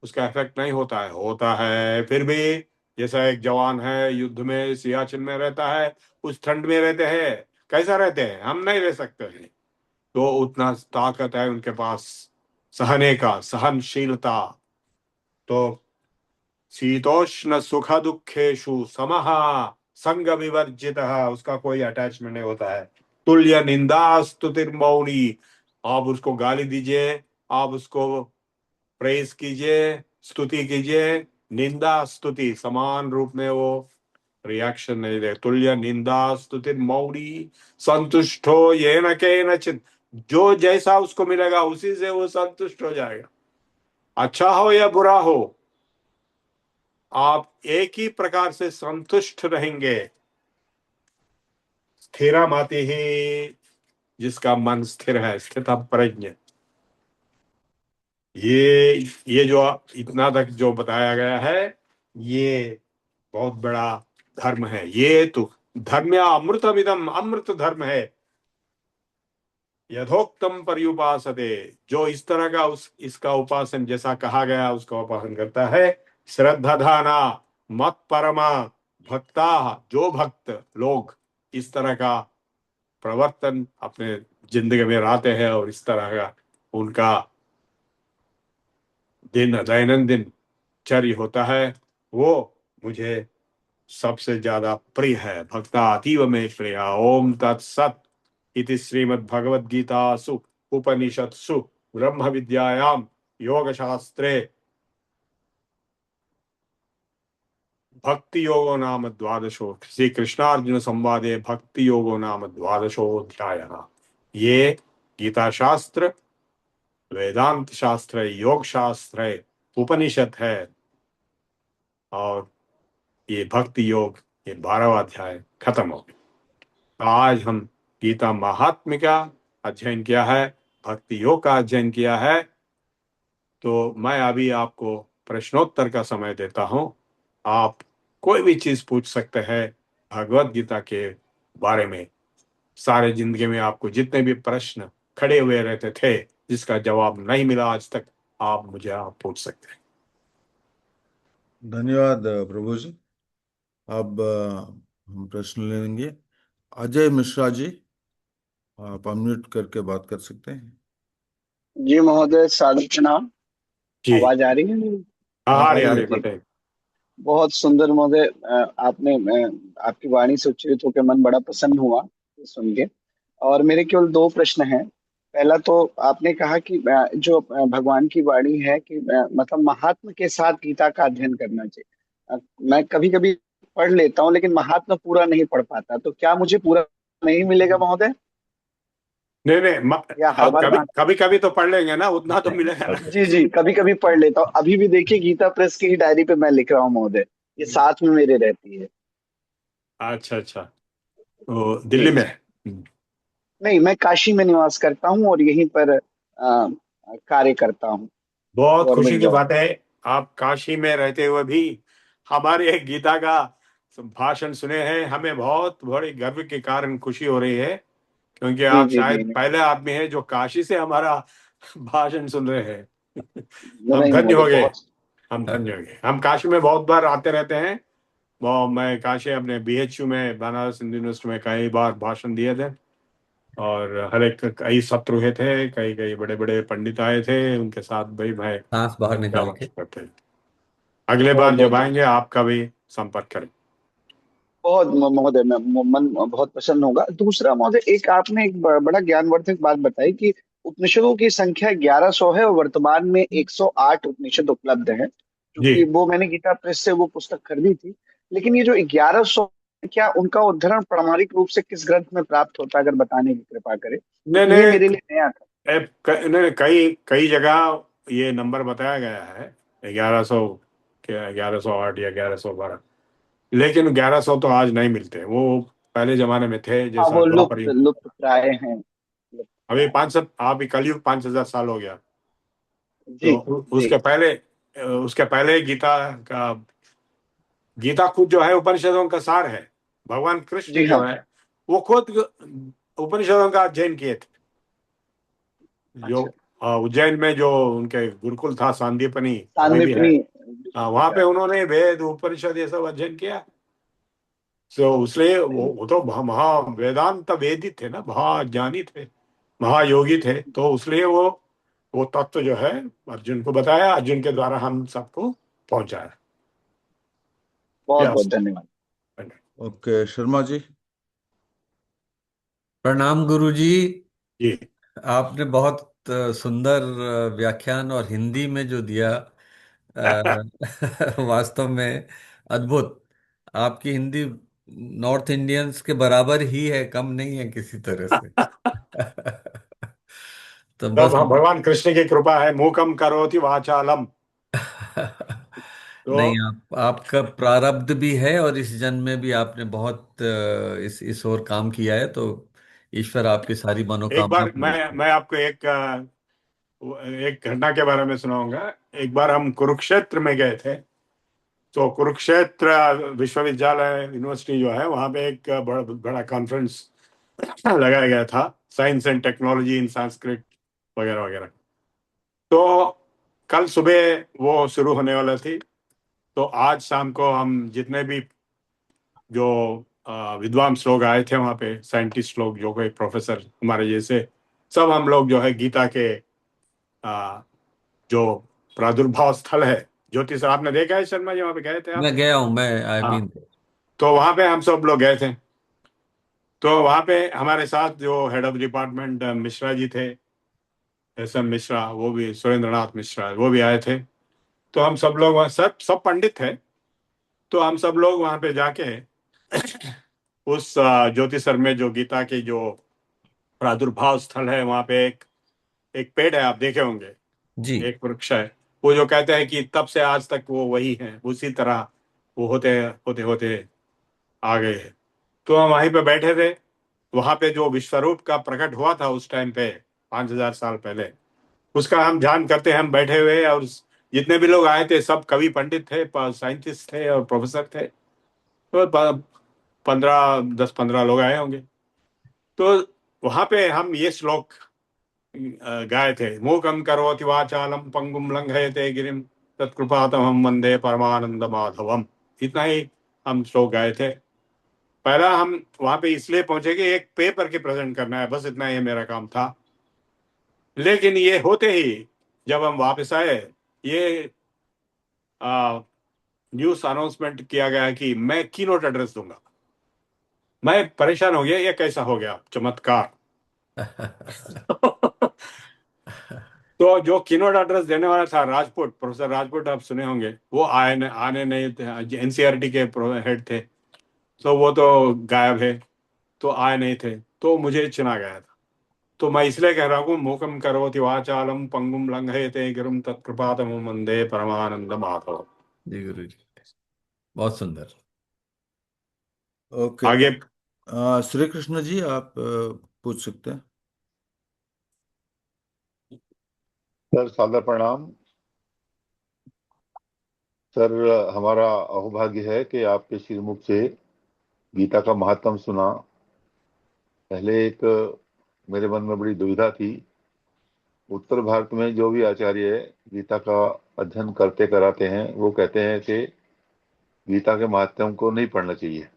उसका इफेक्ट नहीं होता है, होता है फिर भी। जैसा एक जवान है, युद्ध में सियाचिन में रहता है, उस ठंड में रहते हैं, कैसा रहते हैं, हम नहीं रह सकते हैं। तो उतना ताकत है उनके पास सहने का, सहनशीलता। तो शीतोष्ण सुख दुखेशु समः संग विवर्जितः, उसका कोई अटैचमेंट नहीं होता है। तुल्य निंदा स्तुतिर्मौनी, आप उसको गाली दीजिए, आप उसको प्रेज कीजिए, स्तुति कीजिए, निंदा स्तुति समान रूप में वो रिएक्शन नहीं दे। तुल्य निंदा स्तुतिर्मौनी संतुष्टो येन केनचित्, जो जैसा उसको मिलेगा उसी से वो संतुष्ट हो जाएगा। अच्छा हो या बुरा हो, आप एक ही प्रकार से संतुष्ट रहेंगे। स्थिरा मति ही, जिसका मन स्थिर है, स्थित प्रज्ञ। ये जो इतना तक जो बताया गया है, ये बहुत बड़ा धर्म है। ये तो धर्म या अमृतमिदम, अमृत धर्म है। यथोक्तम पर्युपासते, जो इस तरह का इसका उपासन जैसा कहा गया उसका उपासन करता है। श्रद्धाधाना मत परमा भक्ता, जो भक्त लोग इस तरह का प्रवर्तन अपने जिंदगी में लाते हैं और इस तरह का उनका दैनंदिन चर्य होता है, वो मुझे सबसे ज्यादा प्रिय है। भक्ता अतीव में प्रिया। ओम तत्सत इति श्रीमद्भगवद गीतासु उपनिषत्सु ब्रह्म विद्यायाम योग शास्त्रे भक्ति योगो नाम द्वादशो, श्री कृष्णार्जुन संवादे भक्ति योगो नाम द्वादशोऽध्यायः। ये गीता शास्त्र, वेदांत शास्त्र, योग शास्त्र, उपनिषद है, और ये भक्ति योग, ये 12वां अध्याय खत्म हो गया। आज हम गीता महात्म्य का अध्ययन किया है, भक्ति योग का अध्ययन किया है। तो मैं अभी आपको प्रश्नोत्तर का समय देता हूं। आप कोई भी चीज पूछ सकते हैं भगवत गीता के बारे में। सारे जिंदगी में आपको जितने भी प्रश्न खड़े हुए रहते थे, जिसका जवाब नहीं मिला आज तक, आप पूछ सकते हैं। धन्यवाद प्रभु जी। अब हम प्रश्न लेंगे। अजय मिश्रा जी, आप अनम्यूट करके बात कर सकते हैं। जी महोदय, सादर प्रणाम। जी आवाज आ रही है मेरी? आ हरे रही हरे है। पटेल। बहुत सुंदर महोदय। आपने आपकी वाणी से उच्चरित होकर मन बड़ा प्रसन्न हुआ सुन के। और मेरे केवल दो प्रश्न हैं। पहला तो आपने कहा कि जो भगवान की वाणी है कि मतलब महात्मा के साथ गीता का अध्ययन करना चाहिए। मैं कभी कभी पढ़ लेता हूँ लेकिन महात्मा पूरा नहीं पढ़ पाता, तो क्या मुझे पूरा नहीं मिलेगा महोदय, नहीं नहीं, या हर आप बार कभी कभी कभी तो पढ़ लेंगे ना, उतना तो मिलेगा। जी जी, कभी कभी पढ़ लेता हूँ। अभी भी देखिए गीता प्रेस की ही डायरी पे मैं लिख रहा हूँ महोदय, ये साथ में मेरे रहती है। अच्छा अच्छा, तो जी दिल्ली में। जी। नहीं, मैं काशी में निवास करता हूँ और यहीं पर कार्य करता हूँ, बहुत खुशी गवर्नमेंट की जॉब। बात है, आप काशी में रहते हुए भी हमारे गीता का भाषण सुने हैं। हमें बहुत बड़े गर्व के कारण खुशी हो रही है, क्योंकि जी आप जी जी। शायद पहले आदमी हैं जो काशी से हमारा भाषण सुन रहे हैं। हम नहीं धन्य महोदय, हो गए, बहुत। हम धन्य हो गए। हम काशी में बहुत बार आते रहते हैं। वो मैं काशी अपने BHU में, बनारस हिंदू यूनिवर्सिटी में कई बार भाषण दिए थे, और हर एक कई सत्र हुए थे, कई कई बड़े बड़े पंडित आए थे, उनके साथ भाई मैं सांस बाहर क्या निकाल के। भाषण करते हैं। अगले बहुत बार जब बहुत आएंगे आपका भी संपर्क करें। बहुत महोदय, मैं मन बहुत प्रसन्न होगा। दूसरा महोदय, एक आपने एक बड़ा ज्ञानवर्धक बात बताई कि उपनिषदों की संख्या 1100 है और वर्तमान में 108 उपनिषद उपलब्ध है, जी क्योंकि वो मैंने गीता प्रेस से वो पुस्तक खरीदी थी। लेकिन ये जो 1100, क्या उनका उद्धरण प्रामाणिक रूप से किस ग्रंथ में प्राप्त होता है, अगर बताने की कृपा करें, नहीं क्योंकि ये नहीं, मेरे लिए नया था। नहीं, कई कई जगह ये नंबर बताया गया है 1100 के, 1108 या 1112, लेकिन 1100 तो आज नहीं मिलते। वो पहले जमाने में थे, हाँ, जैसा वो द्वापर लुप्त युग। लुप्त प्राय हैं, लुप्त अभी प्राय। 500, अभी कलयुग 5000 साल हो गया। जी तो जी। उसके पहले गीता खुद जो है उपनिषदों का सार है। भगवान कृष्ण जी जो हाँ। है वो खुद उपनिषदों का अध्ययन किए थे। जो अच्छा। उज्जैन में जो उनके गुरुकुल था, सांदीपनी अभी भी है। सांदीपनी वहां पे विश्वविद्यालय। उन्होंने वेद उपनिषद ये सब अध्ययन किया। तो इसलिए वो तो महा वेदांत वेदी थे ना, महाज्ञानी थे, महायोगी थे। तो इसलिए वो तत्व जो है अर्जुन को बताया, अर्जुन के द्वारा हम सबको पहुंचाया। बहुत बहुत यस। धन्यवाद। ओके, शर्मा जी। प्रणाम गुरुजी। जी। आपने बहुत सुंदर व्याख्यान और हिंदी में जो दिया, वास्तव में अद्भुत। आपकी हिंदी नॉर्थ इंडियंस के बराबर ही है, कम नहीं है किसी तरह से। तो तब बस भगवान कृष्ण की कृपा है, मूकम करोति वाचालम। तो नहीं, आपका प्रारब्ध भी है और इस जन्म में भी आपने बहुत इस ओर काम किया है, तो ईश्वर आपकी सारी एक मनोकामना बार पूरी करे। मैं आपको एक घटना के बारे में सुनाऊंगा। एक बार हम कुरुक्षेत्र में गए थे। तो कुरुक्षेत्र विश्वविद्यालय यूनिवर्सिटी जो है वहां पे एक बड़ा बड़ा कॉन्फ्रेंस लगाया गया था, science and technology in Sanskrit वगैरह वगैरह। तो कल सुबह वो शुरू होने वाला थी। तो आज शाम को हम जितने भी जो विद्वांस लोग आए थे वहाँ पे, साइंटिस्ट लोग, जो कोई प्रोफेसर हमारे जैसे, सब हम लोग जो है गीता के अ, जो प्रादुर्भाव स्थल है, ज्योतिष, आपने देखा है शर्मा जी, वहाँ पे गए थे आप? मैं गया हूं, मैं आई हाँ। बीन। तो वहाँ पे हम सब लोग गए थे। तो वहाँ पे हमारे साथ जो head of department Mishra ji थे, SM मिश्रा, वो भी सुरेंद्र नाथ मिश्रा, वो भी आए थे। तो हम सब लोग वहाँ, सब पंडित थे। तो हम सब लोग वहाँ पे जाके उस ज्योतिषर में, जो गीता की जो प्रादुर्भाव स्थल है, वहाँ पे एक पेड़ है, आप देखे होंगे, जी एक वृक्ष है। वो जो कहते हैं कि तब से आज तक वो वही है, उसी तरह वो होते होते होते आ गए हैं। तो हम वहीं पे बैठे थे। वहां पे जो विश्वरूप का प्रकट हुआ था उस टाइम पे, 5000 साल पहले, उसका हम ध्यान करते हैं, हम बैठे हुए। और जितने भी लोग आए थे सब कवि पंडित थे, साइंटिस्ट थे और प्रोफेसर थे। तो 10-15 लोग आए होंगे। तो वहां पे हम ये श्लोक गाए थे, मूकं करोति वाचालम पंगुम लंघयते गिरिम तत्कृपातमहं वंदे परमानंद माधवम। इतना ही हम श्लोक गाए थे। पहला हम वहां पे इसलिए पहुंचे कि एक पेपर के प्रेजेंट करना है, बस इतना ही मेरा काम था। लेकिन ये होते ही जब हम वापस आए, ये न्यूज अनाउंसमेंट किया गया कि मैं कीनोट एड्रेस दूंगा। मैं परेशान हो गया, ये कैसा हो गया चमत्कार। तो जो कीनोट एड्रेस देने वाला था, राजपूत, प्रोफेसर राजपूत, आप सुने होंगे, वो आने नहीं थे। NCERT के हेड थे। तो वो तो गायब है, तो आए नहीं थे। तो मुझे चुना गया था। तो मैं इसलिए कह रहा हूँ, मूकम करोति वाचालम पंगुम लंघयते गिरिम तत्कृपातमहं वंदे परमानंद माधव। जी गुरु जी, बहुत सुंदर। ओके। आगे। श्री कृष्ण जी, आप पूछ सकते हैं। सर सादर प्रणाम। सर हमारा अहोभाग्य है कि आपके श्रीमुख से गीता का महात्म सुना। पहले एक मेरे मन में बड़ी दुविधा थी। उत्तर भारत में जो भी आचार्य गीता का अध्ययन करते कराते हैं वो कहते हैं कि गीता के महात्म को नहीं पढ़ना चाहिए,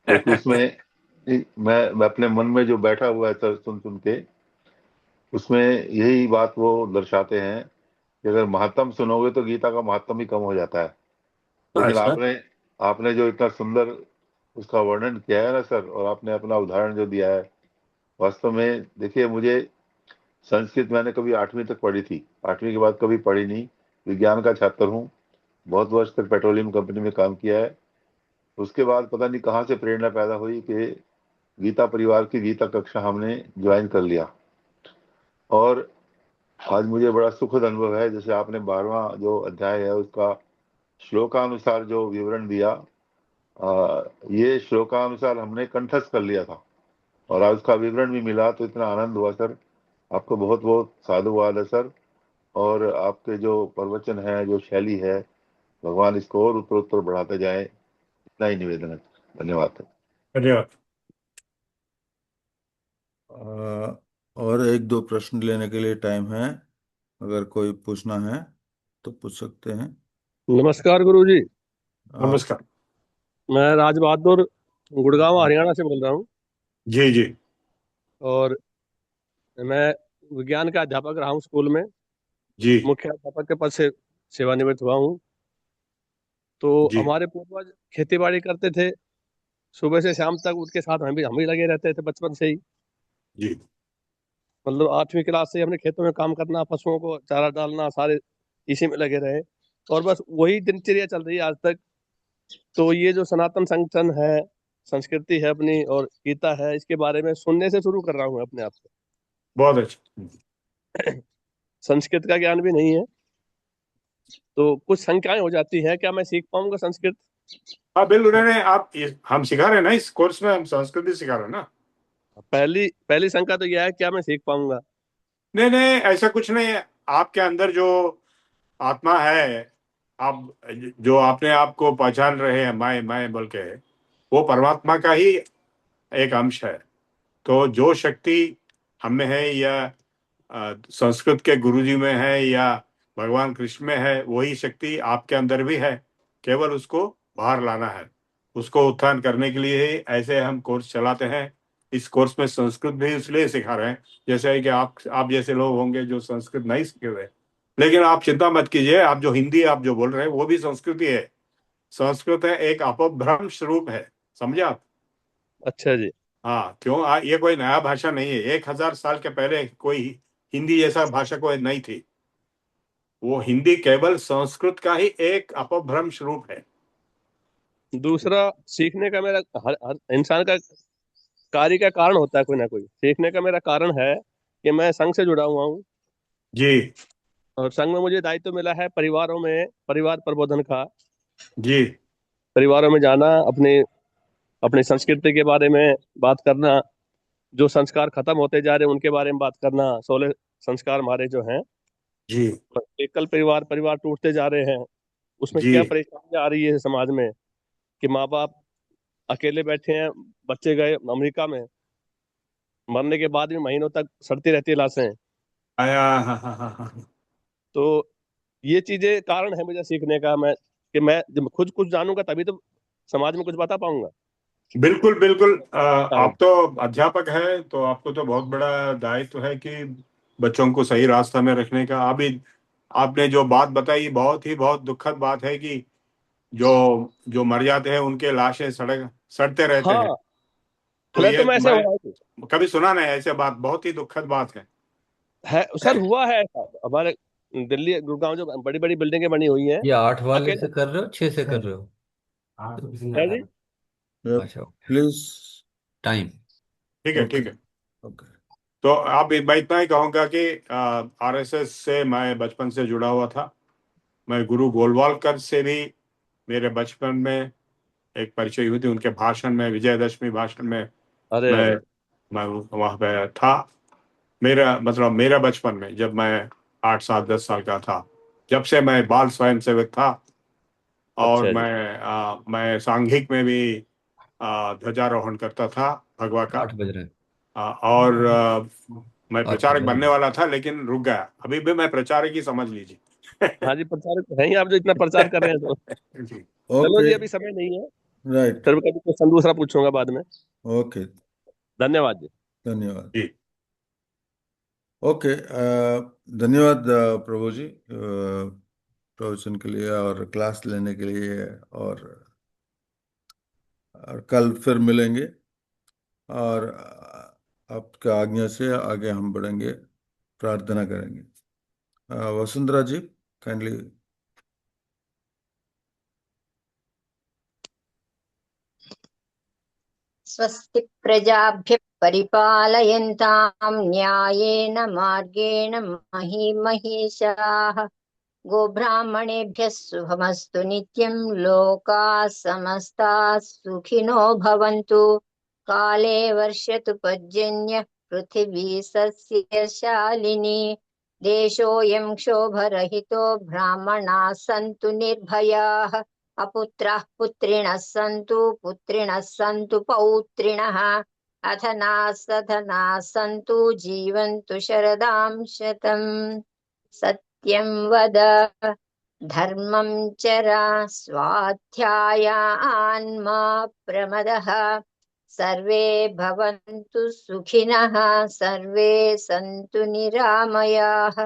क्योंकि उसमें मैं अपने मन में जो बैठा हुआ है सर, सुन सुन के उसमें यही बात वो दर्शाते हैं कि अगर महात्म सुनोगे तो गीता का महात्म ही कम हो जाता है। लेकिन अच्छा। आपने आपने जो इतना सुंदर उसका वर्णन किया है ना सर, और आपने अपना उदाहरण जो दिया है, वास्तव में देखिए, मुझे संस्कृत मैंने कभी 8वीं तक पढ़ी थी, 8वीं के बाद कभी पढ़ी नहीं। विज्ञान का छात्र हूँ, बहुत वर्ष तक पेट्रोलियम कंपनी में काम किया है। उसके बाद पता नहीं कहाँ से प्रेरणा पैदा हुई कि गीता परिवार की गीता कक्षा हमने ज्वाइन कर लिया। और आज मुझे बड़ा सुखद अनुभव है, जैसे आपने 12वां जो अध्याय है उसका श्लोकानुसार जो विवरण दिया, ये श्लोकानुसार हमने कंठस्थ कर लिया था और आज उसका विवरण भी मिला, तो इतना आनंद हुआ सर। आपको बहुत बहुत साधुवाद है सर। और आपके जो प्रवचन है, जो शैली है, भगवान इसको और उत्तरोत्तर बढ़ाते जाए, इतना ही निवेदन है। धन्यवाद सर। धन्यवाद। और एक दो प्रश्न लेने के लिए टाइम है, अगर कोई पूछना है तो पूछ सकते हैं। नमस्कार गुरुजी। नमस्कार। मैं राज बहादुर गुड़गांव हरियाणा से बोल रहा हूँ जी जी और मैं विज्ञान का अध्यापक रहा हूँ स्कूल में। जी मुख्य अध्यापक के पद से सेवानिवृत्त हुआ हूँ। तो जी हमारे पूर्वज खेती बाड़ी करते थे, सुबह से शाम तक उनके साथ हम भी लगे रहते थे बचपन से ही। जी मतलब 8वीं क्लास से हमने खेतों में काम करना, पशुओं को चारा डालना, सारे इसी में लगे रहे और बस वही दिनचर्या चल रही है आज तक। तो ये जो सनातन संगठन है, संस्कृति है अपनी और गीता है, इसके बारे में सुनने से शुरू कर रहा हूँ अपने आप को। बहुत अच्छा। संस्कृत का ज्ञान भी नहीं है तो कुछ शंकाएं हो जाती हैं, क्या मैं सीख पाऊंगा संस्कृत? हाँ बिल्कुल। नहीं आप हम सिखा रहे हैं ना, इस कोर्स में हम संस्कृत सिखा रहे हैं ना। पहली पहली शंका तो यह है, क्या मैं सीख पाऊंगा? नहीं नहीं, ऐसा कुछ नहीं है। आपके अंदर जो आत्मा है, आप जो अपने आप को पहचान रहे हैं मैं बोल के, वो परमात्मा का ही एक अंश है। तो जो शक्ति हम में है या संस्कृत के गुरुजी में है या भगवान कृष्ण में है, वही शक्ति आपके अंदर भी है। केवल उसको बाहर लाना है। उसको उत्थान करने के लिए ही ऐसे हम कोर्स चलाते हैं। इस कोर्स में संस्कृत भी इसलिए सिखा रहे हैं, जैसे है कि आप जैसे लोग होंगे जो संस्कृत नहीं सीखे हुए, लेकिन आप चिंता मत कीजिए। आप जो हिंदी आप जो बोल रहे हैं वो भी संस्कृत ही है। संस्कृत है एक अपभ्रंश रूप है, समझे आप। अच्छा जी। हाँ क्यों, ये कोई नया भाषा नहीं है। 1000 साल के पहले कोई हिंदी जैसा भाषा कोई नहीं थी। वो हिंदी केवल संस्कृत का ही एक अपभ्रंश रूप है। दूसरा, सीखने का मेरा हर इंसान का कार्य का कारण होता है, कोई ना कोई सीखने का मेरा कारण है कि मैं संघ से जुड़ा हुआ हूँ जी और संघ में मुझे दायित्व मिला है परिवारों में परिवार प्रबोधन का। जी परिवारों में जाना, अपने अपनी संस्कृति के बारे में बात करना, जो संस्कार खत्म होते जा रहे हैं उनके बारे में बात करना। 16 संस्कार हमारे जो हैं, जी एकल परिवार परिवार टूटते जा रहे हैं, उसमें जी क्या परेशानी आ रही है समाज में कि माँ बाप अकेले बैठे हैं, बच्चे गए अमेरिका में, मरने के बाद भी महीनों तक सड़ती रहती है लाशें। आया। हाँ हाँ हाँ हाँ। तो ये चीजें कारण है मुझे सीखने का, मैं कि मैं जब खुद कुछ जानूंगा तभी तो समाज में कुछ बता पाऊंगा। बिल्कुल बिल्कुल। हाँ आप तो अध्यापक है, तो आपको तो बहुत बड़ा दायित्व है कि बच्चों को सही रास्ता में रखने का। अभी आपने जो बात बताई बहुत दुखद बात है कि जो जो मर जाते हैं उनके लाशें सड़क सड़ते रहते हैं। हाँ, तो ये फ्लैटों में ऐसे हो मैं रहा कभी सुना नहीं ऐसे बात, बहुत ही दुखद बात है। है सर, हुआ है ऐसा हमारे दिल्ली गुड़गांव जो बड़ी बड़ी बिल्डिंगें बनी हुई हैं। ये 8 वाले अकेले से कर रहे हो, 6 से कर रहे हो? है जी। अच्छा, प्लीज। टाइम। ठीक है ओके ठीक है। ओके। तो अब मैं इतना ही कहूँगा कि आरएसएस से मैं बचपन से जुड़ा हुआ था। मैं गुरु गोलवालकर से भी मेरे बचपन में एक परिचय हुई थी। उनके भाषण में, विजयदशमी भाषण में अरे मैं अरे। मैं वहाँ पे था। मेरा मतलब मेरा बचपन में जब मैं 8 साल 10 साल का था, जब से मैं बाल स्वयंसेवक था। और अच्छा जी। मैं सांघिक में भी ध्वजारोहण करता था भगवा का। 8 बज रहे हैं। और मैं 8 प्रचारक बज रहे बनने हैं। वाला था, लेकिन रुक गया। अभी भी मैं प्रचारक ही समझ लीजिए। हाँ जी, प्रचार है ही आप जो इतना प्रचार कर रहे हैं तो। जी चलो ओके। जी, अभी समय नहीं है, राइट। फिर कभी क्वेश्चन दूसरा पूछूंगा बाद में। ओके। धन्यवाद जी। धन्यवाद। जी ओके। धन्यवाद प्रभु जी, प्रवचन के लिए और क्लास लेने के लिए। और कल फिर मिलेंगे। और आपका आज्ञा से आगे हम बढ़ेंगे, प्रार्थना करेंगे। वसुंधरा जी, काइंडली। स्वस्ति प्रजाभ्यः परिपालयन्तां न्यायेन मार्गेण मही महिषाः गोब्राह्मणेभ्यः शुभमस्तु नित्यं लोकाः समस्ताः सुखिनो भवन्तु काले वर्षतु पर्जन्यः पृथिवी सस्यशालिनी देशोऽयं क्षोभरहितो ब्राह्मणाः सन्तु निर्भयाः अपुत्राः पुत्रिणः सन्तु पौत्रिणः अधनाः सधनाः सन्तु जीवन्तु शरदां शतम् सत्यं वद धर्मं चर स्वाध्यायान् मा प्रमदः सर्वे भवन्तु सुखिनः सर्वे सन्तु निरामयाः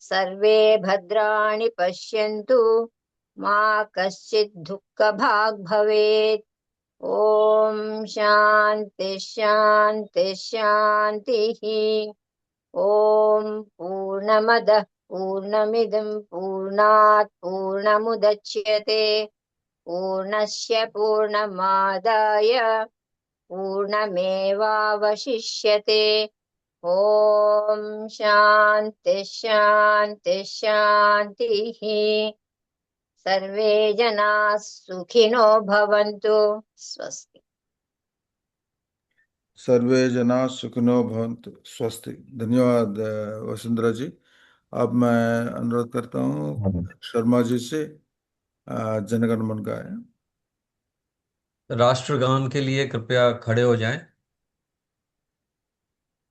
सर्वे भद्राणि पश्यन्तु मा कश्चित् दुःखभाग् भवेत् ॐ शान्ति शान्ति शान्तिः ॐ पूर्णमदः पूर्णमिदं पूर्णात् पूर्णमुदच्यते पूर्णस्य पूर्णमादाय पूर्णमेवावशिष्यते ॐ शान्ति शान्ति शान्तिः सर्वे जनाः सुखिनो भवन्तु स्वस्ति। सर्वे जना सुखिनो भवन्तु स्वस्ति। धन्यवाद वसुंधरा जी। अब मैं अनुरोध करता हूँ शर्मा जी से जनगण मन गाएं। राष्ट्रगान के लिए कृपया खड़े हो जाएं।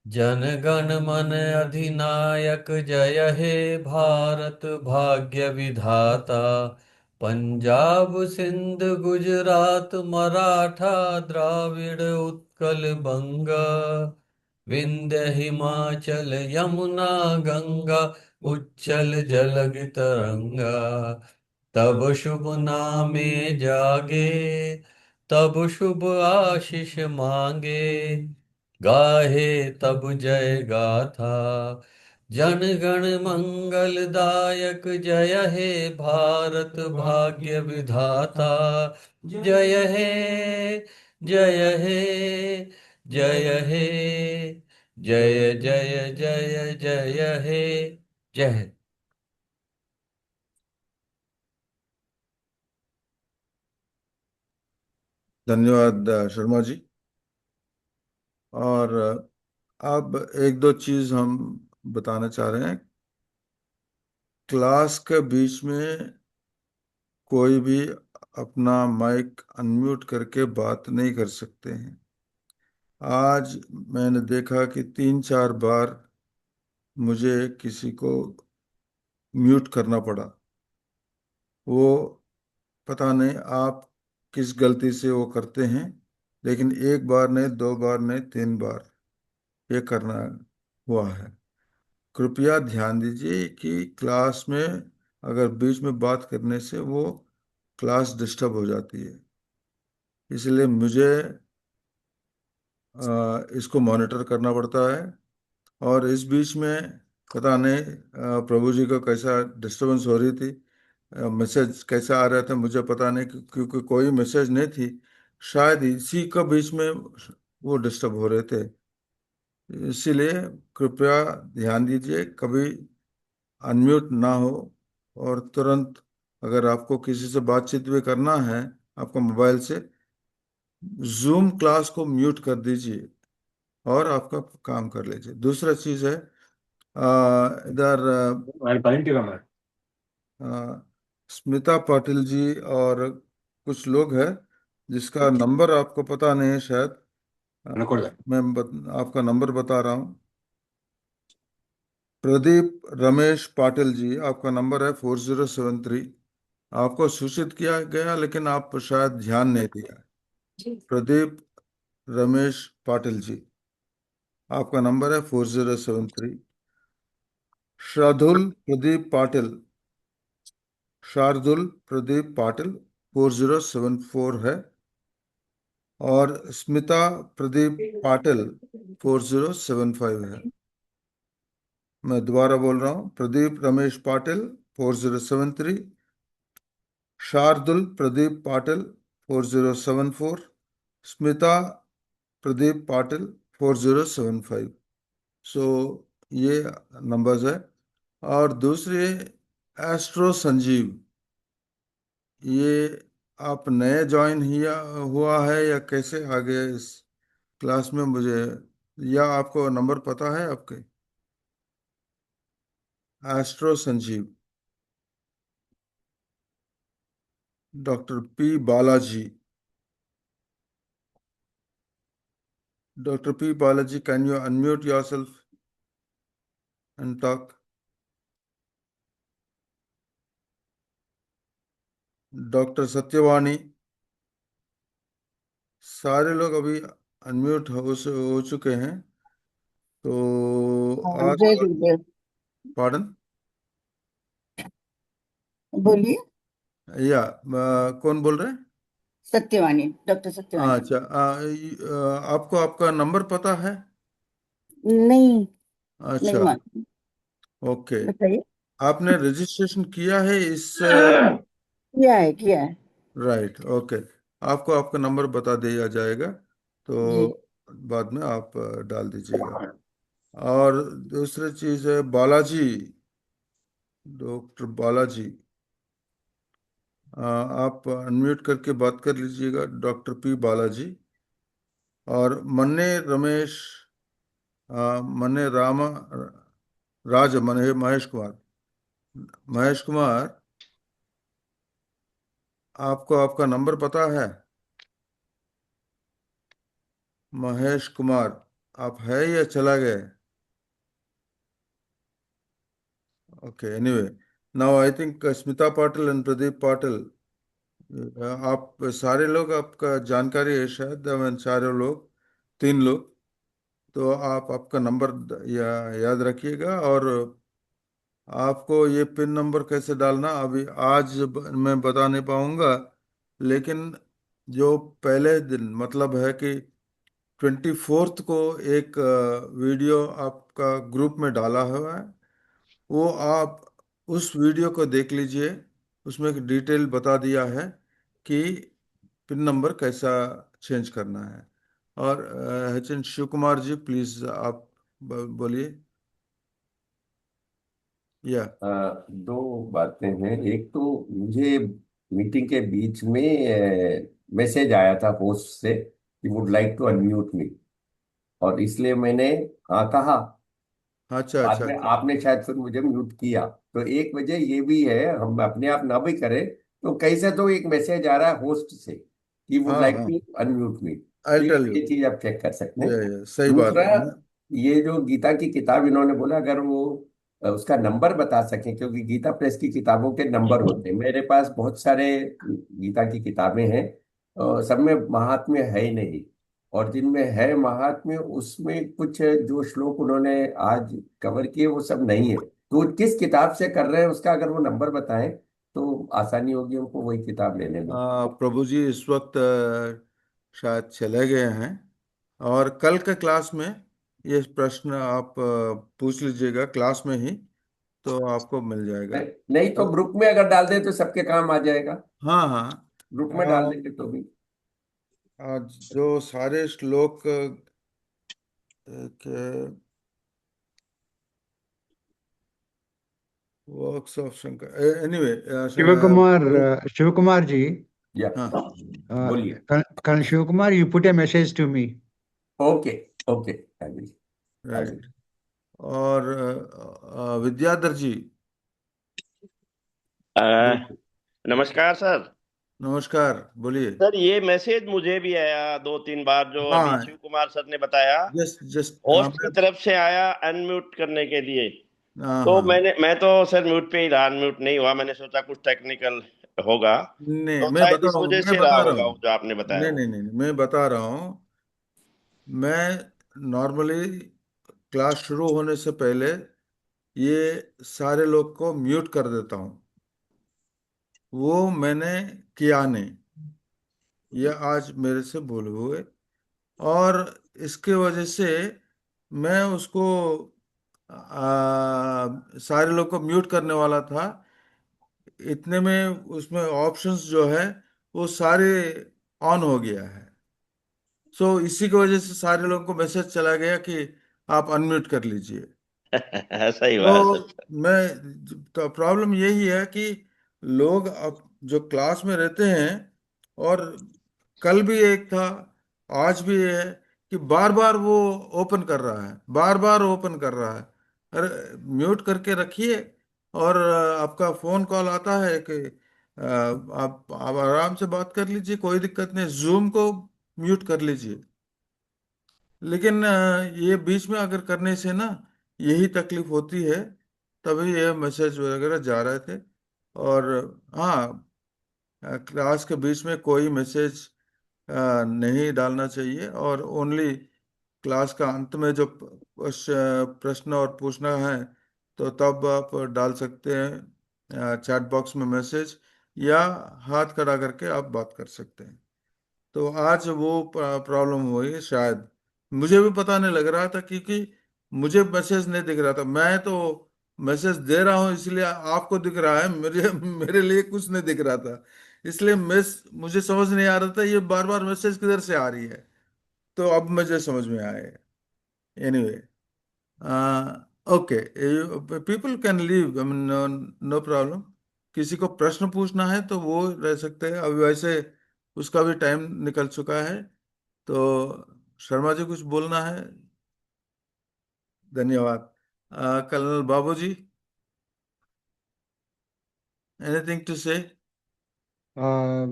जन गण मन अधिनायक जय हे भारत भाग्य विधाता पंजाब सिंध गुजरात मराठा द्राविड़ उत्कल बंगा विंध्य हिमाचल यमुना गंगा उच्चल जलग तरंगा तब शुभ नामे जागे तब शुभ आशीष मांगे गाहे तब जय गाथा जन गण मंगल दायक जय हे भारत भाग्य विधाता जय हे जय हे जय हे जय जय जय जय हे जय। धन्यवाद शर्मा जी। और अब एक दो चीज हम बताना चाह रहे हैं। क्लास के बीच में कोई भी अपना माइक अनम्यूट करके बात नहीं कर सकते हैं। आज मैंने देखा कि 3-4 बार मुझे किसी को म्यूट करना पड़ा। वो पता नहीं आप किस गलती से वो करते हैं, लेकिन एक बार नहीं, 2 बार नहीं, 3 बार ये करना हुआ है। कृपया ध्यान दीजिए कि क्लास में अगर बीच में बात करने से वो क्लास डिस्टर्ब हो जाती है। इसलिए मुझे इसको मॉनिटर करना पड़ता है। और इस बीच में पता नहीं प्रभु जी को कैसा डिस्टरबेंस हो रही थी, मैसेज कैसा आ रहा था मुझे पता नहीं, क्योंकि कोई मैसेज नहीं थी। शायद इसी का बीच में वो डिस्टर्ब हो रहे थे। इसीलिए कृपया ध्यान दीजिए, कभी अनम्यूट ना हो। और तुरंत अगर आपको किसी से बातचीत भी करना है आपको मोबाइल से, जूम क्लास को म्यूट कर दीजिए और आपका काम कर लीजिए। दूसरा चीज है इधर स्मिता पाटिल जी और कुछ लोग हैं जिसका नंबर आपको पता नहीं है शायद। आपका नंबर बता रहा हूँ। प्रदीप रमेश पाटिल जी, आपका नंबर है 4073। आपको सूचित किया गया लेकिन आप शायद ध्यान नहीं दिया। प्रदीप रमेश पाटिल जी, आपका नंबर है 4073। शार्दुल प्रदीप पाटिल, शार्दुल प्रदीप पाटिल 4074 है। और स्मिता प्रदीप पाटिल 4075 है। मैं दोबारा बोल रहा हूँ, प्रदीप रमेश पाटिल 4073, शार्दुल प्रदीप पाटिल 4074, स्मिता प्रदीप पाटिल 4075। सो ये नंबर्स है। और दूसरे एस्ट्रो संजीव, ये आप नए ज्वाइन हुआ है या कैसे आ गए इस क्लास में मुझे, या आपको नंबर पता है आपके? Astro Sanjeev, doctor P Balaji. Doctor P Balaji, can you unmute yourself and talk? Doctor Satyavani, सारे लोग अभी अनम्यूट हो चुके हैं, तो आज जय गुरुदेव। पार्डन, बोलिए। कौन बोल रहे हैं? सत्यवाणी, डॉक्टर सत्यवाणी। अच्छा, आपको आपका नंबर पता है? नहीं, नहीं अच्छा, मालूम। ओके। बताइए। आपने रजिस्ट्रेशन किया है इस? किया है, किया है। Right, okay. आपको आपका नंबर बता दिया जाएगा, जी। तो बाद में आप डाल दीजिएगा। और दूसरी चीज है बालाजी, डॉक्टर बालाजी, आप अनम्यूट करके बात कर लीजिएगा, डॉक्टर पी बालाजी। और मन्ने रमेश, मन्ने रामा राज महेश कुमार, महेश कुमार, आपको आपका नंबर पता है? महेश कुमार, आप है या चला गए? Okay, anyway, now I think Smita Patil and Pradeep Patil, आप सारे लोग, आपका जानकारी है शायद, सारे लोग, तीन लोग, तो आप आपका नंबर याद रखिएगा। और आपको ये पिन नंबर कैसे डालना अभी आज मैं बता नहीं पाऊंगा, लेकिन जो पहले दिन मतलब है कि 24th को एक वीडियो आपका ग्रुप में डाला हुआ है, वो आप उस वीडियो को देख लीजिए। उसमें एक डिटेल बता दिया है कि पिन नंबर कैसा चेंज करना है। और H N Shiv Kumar ji, please आप बोलिए। या दो बातें हैं। एक तो मुझे मीटिंग के बीच में मैसेज आया था होस्ट से कि वुड लाइक टू अनम्यूट मी, और इसलिए मैंने हाँ कहा। अच्छा बाद अच्छा में अच्छा। आपने शायद फिर मुझे म्यूट किया। तो एक वजह ये भी है, हम अपने आप ना भी करें तो कहीं से तो एक मैसेज आ रहा है होस्ट से कि वुड हाँ लाइक हाँ, टू अनम्यूट मी। आई तो टेल यू। ये चीज आप चेक कर सकते हैं। ये सही बात दूसरा, है। ये जो गीता की किताब इन्होंने बोला, अगर वो उसका नंबर बता सकें, क्योंकि गीता प्रेस की किताबों के नंबर होते हैं। मेरे पास बहुत सारे गीता की किताबें हैं, सब में महात्म्य है ही नहीं, और जिनमें है महात्म्य उसमें कुछ जो श्लोक उन्होंने आज कवर किए वो सब नहीं है। तो वो किस किताब से कर रहे हैं उसका अगर वो नंबर बताएं तो आसानी होगी हमको वही किताब लेने में। प्रभु जी इस वक्त शायद चले गए हैं, और कल के क्लास में ये प्रश्न आप पूछ लीजिएगा क्लास में ही, तो आपको मिल जाएगा। नहीं तो ग्रुप में अगर डाल दें तो सबके काम आ जाएगा। हाँ हाँ। ग्रुप में डाल देंगे तो भी। आज जो सारे श्लोक works of Shankar, anyway, Shiv Kumar, Shiv Kumar ji, या हाँ, बोलिए। Shiv Kumar, you put a message to me. Okay, okay, I will, I right. Will. और विद्याधर जी, अ, नमस्कार सर। नमस्कार, बोलिए। सर ये मैसेज मुझे भी आया दो तीन बार, जो अभी हाँ, शिव कुमार सर ने बताया। जस्ट जस्ट होस्ट की मैं, तरफ से आया अनम्यूट करने के लिए। हाँ तो हाँ, मैं तो सर म्यूट पे ही रहा, अनम्यूट नहीं हुआ। मैंने सोचा कुछ टेक्निकल होगा, नहीं तो मैं शायद बता इस रहा हूँ, वजह मैं से रहा बता रहा होगा हूँ। वो जो आपने बताया नहीं वो। नहीं नहीं नहीं, मैं बता रहा हूँ। मैं नॉर्मली क्लास शुरू होने से पहले ये सारे लोग को म्यूट कर देता हूँ, वो मैंने किया नहीं, ये आज मेरे से भूल हुए। और इसके वजह से मैं उसको सारे लोग को म्यूट करने वाला था, इतने में उसमें ऑप्शंस जो है वो सारे ऑन हो गया है। सो इसी की वजह से सारे लोगों को मैसेज चला गया कि आप अनम्यूट कर लीजिए। सही बात। तो मैं तो प्रॉब्लम यही है कि लोग अब जो क्लास में रहते हैं, और कल भी एक था, आज भी है, कि बार बार वो ओपन कर रहा है, बार बार ओपन कर रहा है। अरे म्यूट करके रखिए, और आपका फोन कॉल आता है कि आप आराम से बात कर लीजिए, कोई दिक्कत नहीं, जूम को म्यूट कर लीजिए। लेकिन ये बीच में अगर करने से ना यही तकलीफ होती है, तभी ये मैसेज वगैरह जा रहे थे। और हाँ, क्लास के बीच में कोई मैसेज नहीं डालना चाहिए, और ओनली क्लास का अंत में जो प्रश्न और पूछना है तो तब आप डाल सकते हैं चैट बॉक्स में मैसेज, या हाथ खड़ा करके आप बात कर सकते हैं। तो आज वो प्रॉब्लम हुई शायद, मुझे भी पता नहीं लग रहा था, क्योंकि मुझे मैसेज नहीं दिख रहा था। मैं तो मैसेज दे रहा हूँ इसलिए आपको दिख रहा है, मुझे मेरे लिए कुछ नहीं दिख रहा था। इसलिए मुझे समझ नहीं आ रहा था ये बार बार मैसेज किधर से आ रही है। तो अब मुझे समझ में आया। Anyway, okay, people can leave, no no problem. किसी को प्रश्न पूछना है तो वो रह सकते हैं, अभी वैसे उसका भी टाइम निकल चुका है। तो शर्मा जी कुछ बोलना है? धन्यवाद। Colonel Babu ji, anything to say? Um,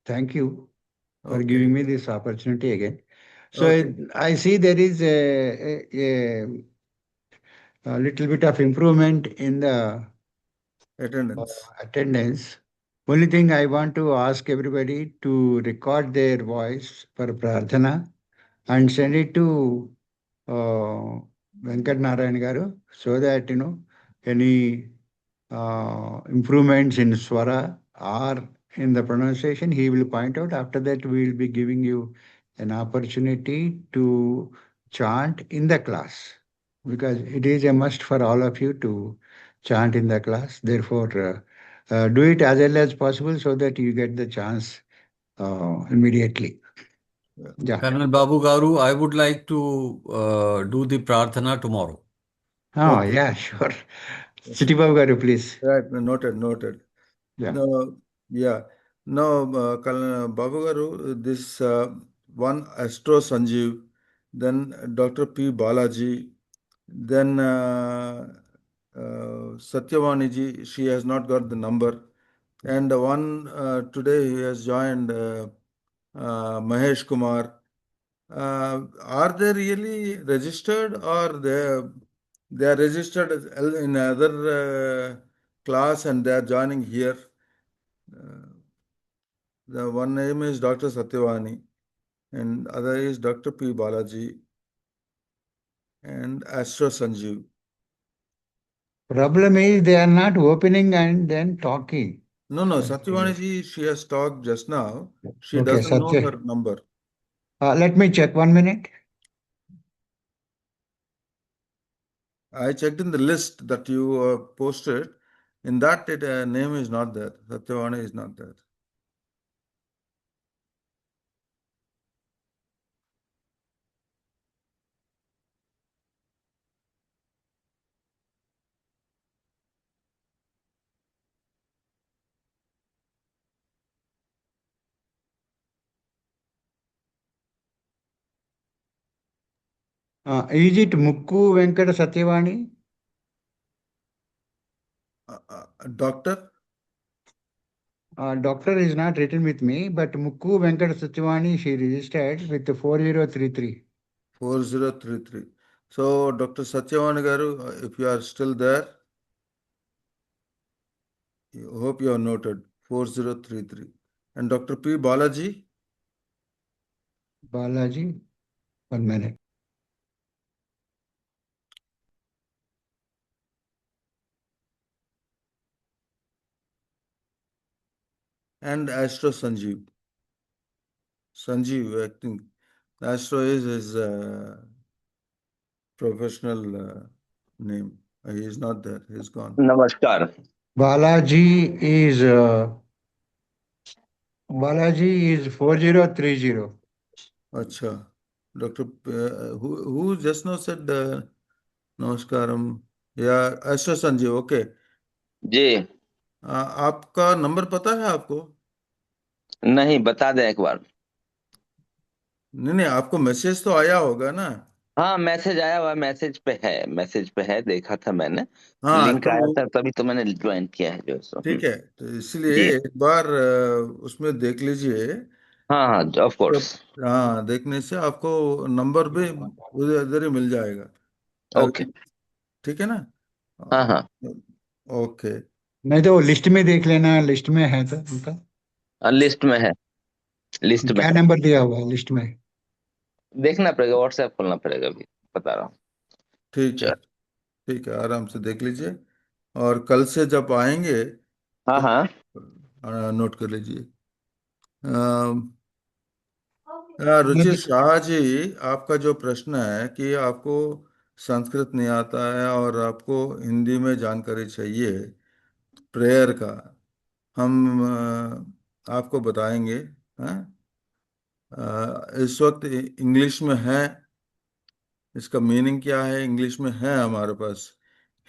thank you for okay, giving me this opportunity again. So okay, I see there is a little bit of improvement in the attendance. attendance. Only thing I want to ask everybody to record their voice for Prarthana and send it to Venkat Narayan Garu, so that any improvements in swara or in the pronunciation he will point out. After that we will be giving you an opportunity to chant in the class, because it is a must for all of you to chant in the class. Therefore, do it as early as possible so that you get the chance immediately. Yeah. Colonel Babu Garu, I would like to do the prarthana tomorrow. Oh, okay, yeah, sure. City Babu Garu, please. Right, noted, noted. Yeah. No, yeah. No, Babu Garu, this one Astro Sanjeev, then Dr. P. Balaji, then Satyavani ji, she has not got the number. And one today he has joined Mahesh Kumar. Are they really registered, or they are registered in other class and they are joining here? Uh, the one name is Dr. Satyavani, and other is Dr. P. Balaji and Astro Sanjeev. Problem is they are not opening and then talking. No, no, Satyavani ji, she has talked just now. She Okay, doesn't know Satya. her number. Let me check 1 minute. I checked in the list that you posted. In that, name is not there. Satyavani is not there. Is it Mukku Venkata Satyavani? Doctor? Doctor is not written with me, but Mukku Venkata Satyavani, she registered with the 4033. 4033. So, Dr. Satyavani Garu, if you are still there, I hope you have noted 4033. And Dr. P. Balaji? Balaji, 1 minute. And Astro Sanjeev. Sanjeev, I think Astro is his professional name. He is not there. He's gone. नमस्कार। Balaji is 4030. Acha. Dr. Who just now said नमस्कारम। या अच्छा संजीव, ओके। जी। आपका नंबर पता है आपको? नहीं, बता दें एक बार। नहीं नहीं, आपको मैसेज तो आया होगा ना? हाँ, मैसेज आया हुआ, मैसेज पे है, देखा था मैंने। हाँ लिंक तो आया था तभी तो मैंने ज्वाइन किया है जो सो। ठीक है, तो इसलिए जी। एक बार उसमें देख लीजिए। हाँ हाँ, ऑफ कोर्स। जब हाँ, देखने से आपको नंबर भी उधर उधर ही मिल जाएगा ओके। अभी। ठीक है ना? हाँ हाँ, ओके। नहीं तो लिस्ट में देख लेना, लिस्ट में है तो उनका। लिस्ट में है, लिस्ट में क्या है। नंबर दिया हुआ है लिस्ट में? देखना पड़ेगा, व्हाट्सएप खोलना पड़ेगा अभी, बता रहा हूँ। ठीक है, चल। ठीक है, आराम से देख लीजिए। और कल से जब आएंगे हाँ तो हाँ। नोट कर लीजिए। मैं रुचि भी शाह जी, आपका जो प्रश्न है कि आपको संस्कृत नहीं आता है और आपको हिंदी में जानकारी चाहिए प्रेयर का, हम आपको बताएंगे। हाँ? इस वक्त इंग्लिश में है, इसका मीनिंग क्या है इंग्लिश में है हमारे पास।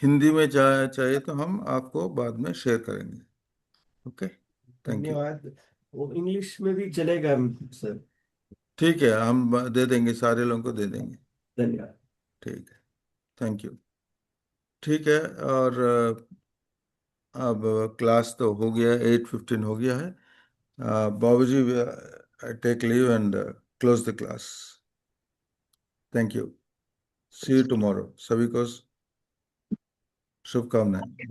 हिंदी में चाहिए तो हम आपको बाद में शेयर करेंगे। Okay, thank you. धन्यवाद। वो इंग्लिश में भी चलेगा सर? ठीक है, हम दे देंगे, सारे लोगों को दे देंगे। धन्यवाद। ठीक है, थैंक यू। ठीक है, और अब क्लास तो हो गया, 8:15 हो गया है। Babuji, take leave and close the class. Thank you. See you tomorrow. सभी को शुभकामनाएं।